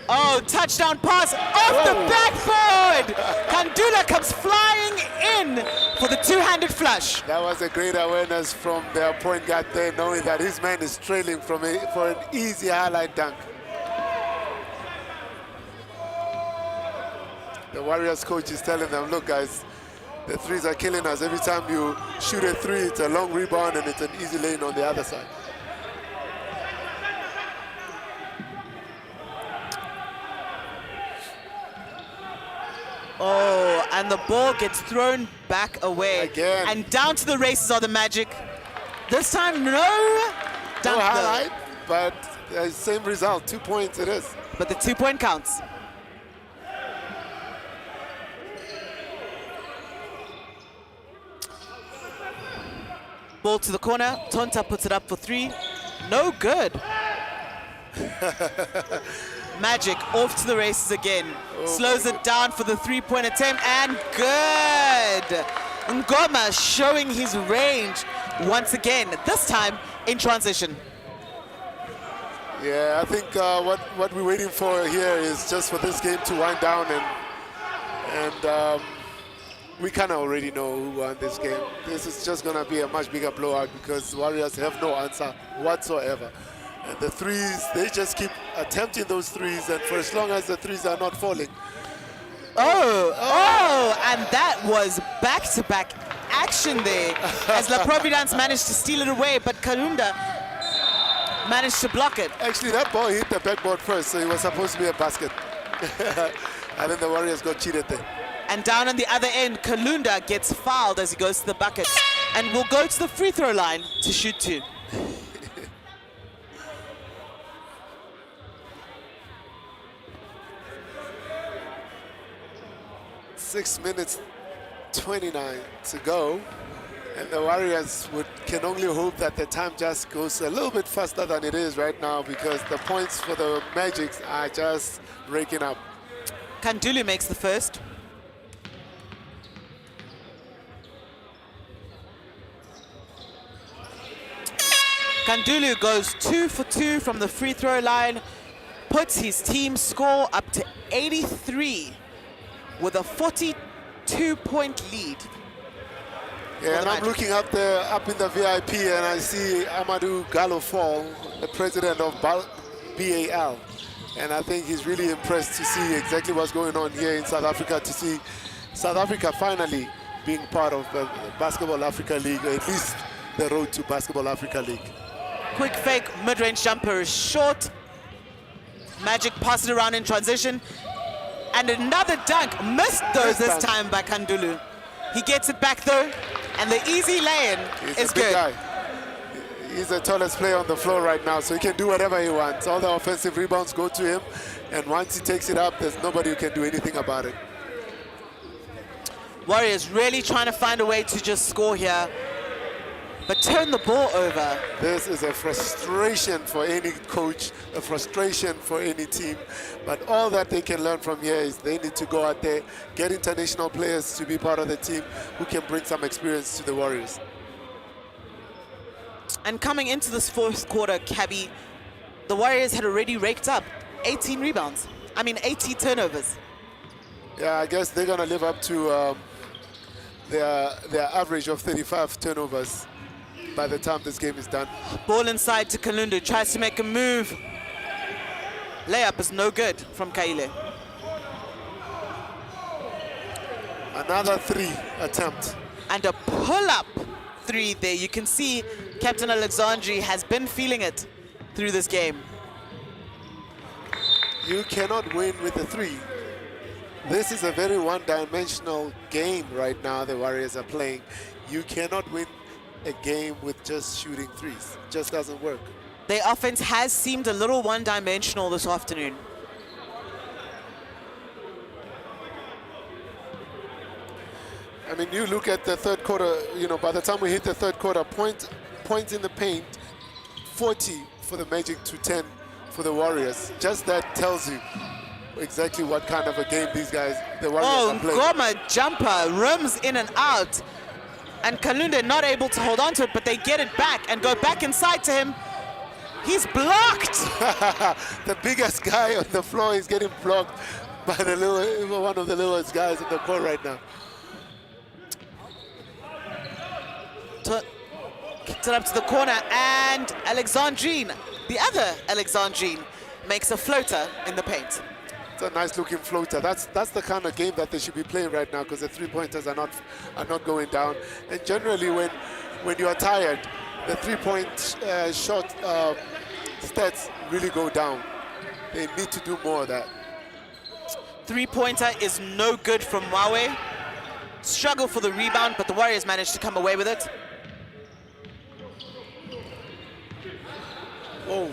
Oh, touchdown pass off the backboard! Kandula comes flying in for the two-handed flush. That was a great awareness from their point guard there, knowing that his man is trailing for an easy highlight dunk. the Warriors coach is telling them, look guys, the threes are killing us. Every time you shoot a three, it's a long rebound and it's an easy lane on the other side. Oh, and the ball gets thrown back away. Again. And down to the races are the Magic. This time, no dunk. No highlight, but same result, 2 points it is. But the 2-point counts. Ball to the corner. Tonta puts it up for 3. No good. Magic off to the races again. Slows it down for the 3-point attempt, and good. Ngoma showing his range once again, this time in transition. Yeah, I think what we're waiting for here is just for this game to wind down, and we kind of already know who won this game. This is just going to be a much bigger blowout because Warriors have no answer whatsoever. And the threes, they just keep attempting those threes, and for as long as the threes are not falling. And that was back-to-back action there as La Providence managed to steal it away, but Kalunda managed to block it. Actually, that ball hit the backboard first, so it was supposed to be a basket. And then the Warriors got cheated there. And down on the other end, Kalunda gets fouled as he goes to the bucket and will go to the free throw line to shoot 2. 6 minutes 29 to go, and the Warriors can only hope that the time just goes a little bit faster than it is right now, because the points for the Magic are just raking up. Kandulu makes the first. Kandulu goes 2 for 2 from the free throw line, puts his team score up to 83 with a 42-point lead. Yeah, and I'm looking up there, up in the VIP, and I see Amadou Gallo-Fall, the president of B.A.L. And I think he's really impressed to see exactly what's going on here in South Africa, to see South Africa finally being part of the Basketball Africa League, or at least the road to Basketball Africa League. Quick fake, mid-range jumper is short. Magic passed it around in transition. And another dunk, missed though this time by Kandulu. He gets it back though, and the easy lay-in is good. Guy. He's the tallest player on the floor right now, so he can do whatever he wants. All the offensive rebounds go to him, and once he takes it up, there's nobody who can do anything about it. Warriors really trying to find a way to just score here, but turn the ball over. This is a frustration for any coach, a frustration for any team. But all that they can learn from here is they need to go out there, get international players to be part of the team who can bring some experience to the Warriors. And coming into this fourth quarter, Cabby, the Warriors had already raked up 18 rebounds. 80 turnovers. Yeah, I guess they're going to live up to their average of 35 turnovers by the time this game is done. Ball inside to Kalundu, tries to make a move. Layup is no good from Kaile. Another 3 attempt. And a pull-up 3 there. You can see Captain Alexandri has been feeling it through this game. You cannot win with a 3. This is a very one-dimensional game right now the Warriors are playing. You cannot win a game with just shooting threes. It just doesn't work. Their offense has seemed a little one-dimensional this afternoon. You look at the third quarter, by the time we hit the third quarter, points in the paint, 40 for the Magic to 10 for the Warriors. Just that tells you exactly what kind of a game these guys, the Warriors are playing. Ngoma jumper, rims in and out. And Kalunde not able to hold on to it, but they get it back and go back inside to him. He's blocked. The biggest guy on the floor is getting blocked by one of the littlest guys in the court right now. Kicks it up to the corner, and Alexandrine, the other Alexandrine, makes a floater in the paint. It's a nice looking floater. That's the kind of game that they should be playing right now, because the three-pointers are not going down. And generally, when you are tired, the three-point shot stats really go down. They need to do more of that. Three-pointer is no good from Mawe. Struggle for the rebound, but the Warriors managed to come away with it. Oh.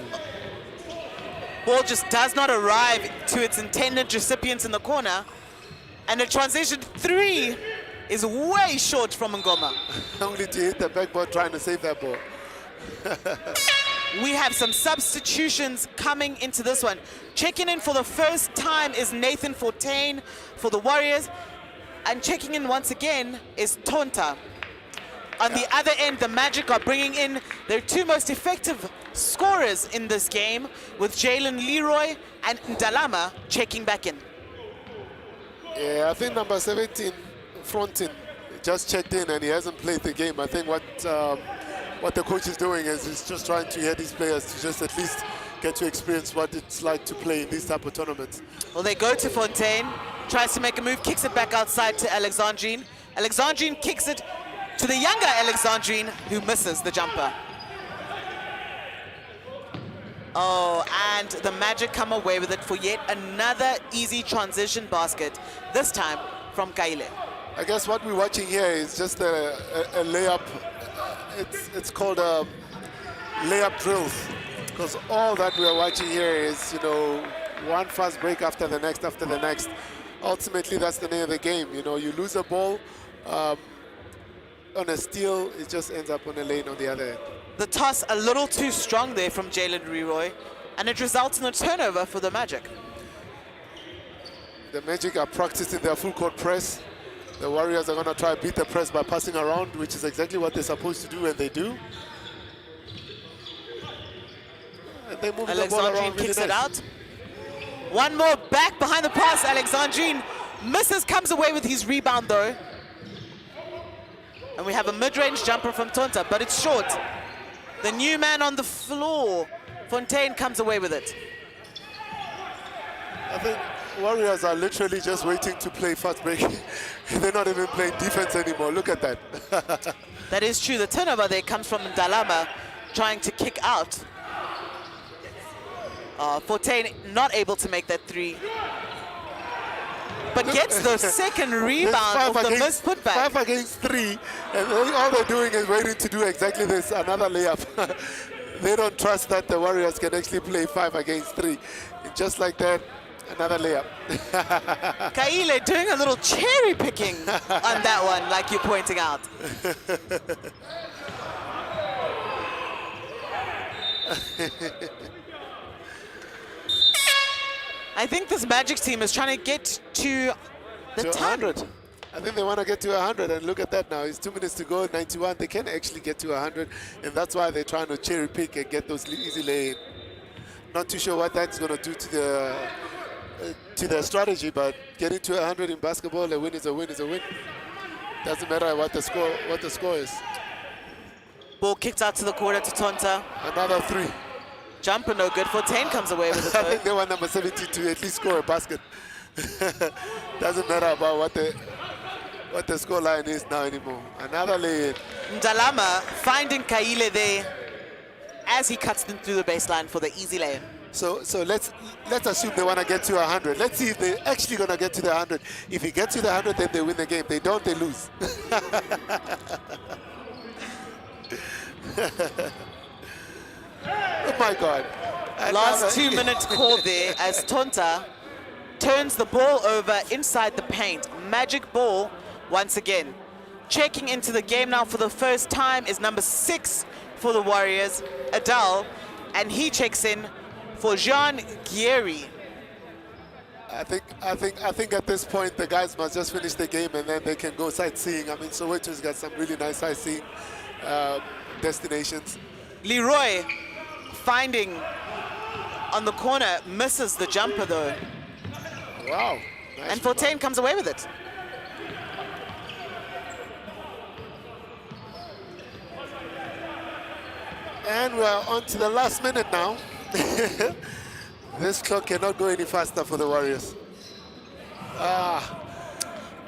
Ball just does not arrive to its intended recipients in the corner. And the transition three is way short from Ngoma. Only to hit the backboard trying to save that ball. We have some substitutions coming into this one. Checking in for the first time is Nathan Fontaine for the Warriors. And checking in once again is Tonta. On the other end, the Magic are bringing in their two most effective scorers in this game, with Jalen Leroy and Ndalama checking back in. Yeah, I think number 17, Frontin, just checked in and he hasn't played the game. I think what the coach is doing is he's just trying to get these players to just at least get to experience what it's like to play in these type of tournaments. Well, they go to Fontaine, tries to make a move, kicks it back outside to Alexandrine. Alexandrine kicks it to the younger Alexandrine, who misses the jumper. Oh, and the Magic come away with it for yet another easy transition basket, this time from Kaile. I guess what we're watching here is just a layup. It's called layup drills, because all that we are watching here is, you know, one fast break after the next, after the next. Ultimately, that's the name of the game. You know, you lose a ball on a steal, it just ends up on a lane on the other end. The toss a little too strong there from Jalen Leroy, and it results in a turnover for the Magic. The Magic are practicing their full court press. The Warriors are going to try to beat the press by passing around, which is exactly what they're supposed to do, and they do. And they move the ball around really kicks nice. it out. One more back behind the pass. Alexandrine misses, comes away with his rebound though. And we have a mid-range jumper from Tonta, but it's short. The new man on the floor, Fontaine, comes away with it. I think Warriors are literally just waiting to play fast break. They're not even playing defense anymore. Look at that. That is true. The turnover there comes from Ndalama trying to kick out. Fontaine not able to make that three, but gets the second rebound off the missed putback. 5 against 3, and all they're doing is waiting to do exactly this, another layup. They don't trust that the Warriors can actually play 5 against 3. And just like that, another layup. Kaile doing a little cherry picking on that one, like you're pointing out. I think this Magic team is trying to get to the 100. I think they want to get to 100, and look at that now. It's 2 minutes to go, 91. They can actually get to 100, and that's why they're trying to cherry pick and get those easy lay-in. Not too sure what that's going to do to their strategy, but getting to 100 in basketball, a win is a win is a win. Doesn't matter what the score is. Ball kicked out to the corner to Tonta. Another 3. Jumper no good. Fontaine comes away with it. I think they want number 70 to at least score a basket. Doesn't matter about what the score line is now anymore. Another lay-in. Ndalama finding Kaile there as he cuts them through the baseline for the easy lay-in. So let's assume they want to get to 100. Let's see if they're actually going to get to the 100. If he gets to the 100, then they win the game. They don't, they lose. Oh my God. Last 2 minutes call there as Tonta turns the ball over inside the paint. Magic ball once again. Checking into the game now for the first time is number 6 for the Warriors, Adal, and he checks in for Jean Gieri. I think at this point the guys must just finish the game and then they can go sightseeing. I mean, Soweto's got some really nice sightseeing destinations. Leroy finding on the corner, misses the jumper though. Wow. Nice. And Fontaine comes away with it. And we're on to the last minute now. This clock cannot go any faster for the Warriors.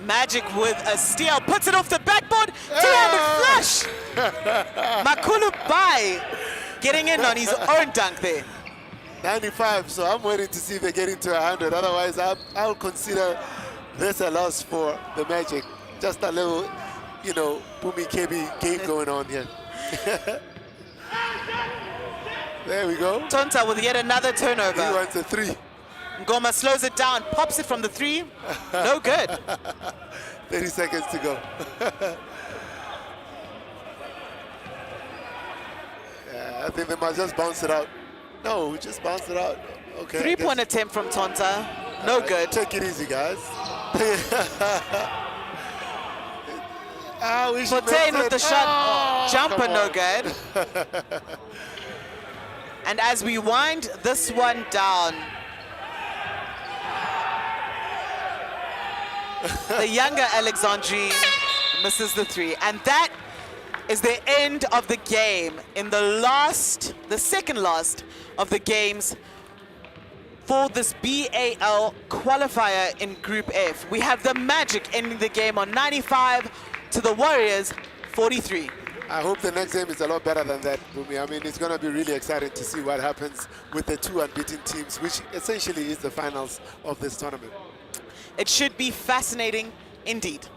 Magic with a steal, puts it off the backboard, two-handed flush. Makulu Bai getting in on his own dunk there. 95, so I'm waiting to see if they get into 100. Otherwise, I'll consider this a loss for the Magic. Just a little, you know, Bumi KB game going on here. There we go. Tonta with yet another turnover. He wants a 3. Ngoma slows it down, pops it from the 3. No good. 30 seconds to go. Yeah, I think they might just bounce it out. No, we just bounced it out. Okay. 3-point attempt from Tonta. No good. Take it easy, guys. We should Fontaine miss with it. the shot. Oh, Jumper, come no on. good. And as we wind this one down, the younger Alexandri misses the 3. And that is the end of the game in the second last of the games for this B.A.L qualifier in Group F. We have the Magic ending the game on 95 to the Warriors 43. I hope the next game is a lot better than that, Bumi. I mean, it's going to be really exciting to see what happens with the 2 unbeaten teams, which essentially is the finals of this tournament. It should be fascinating indeed.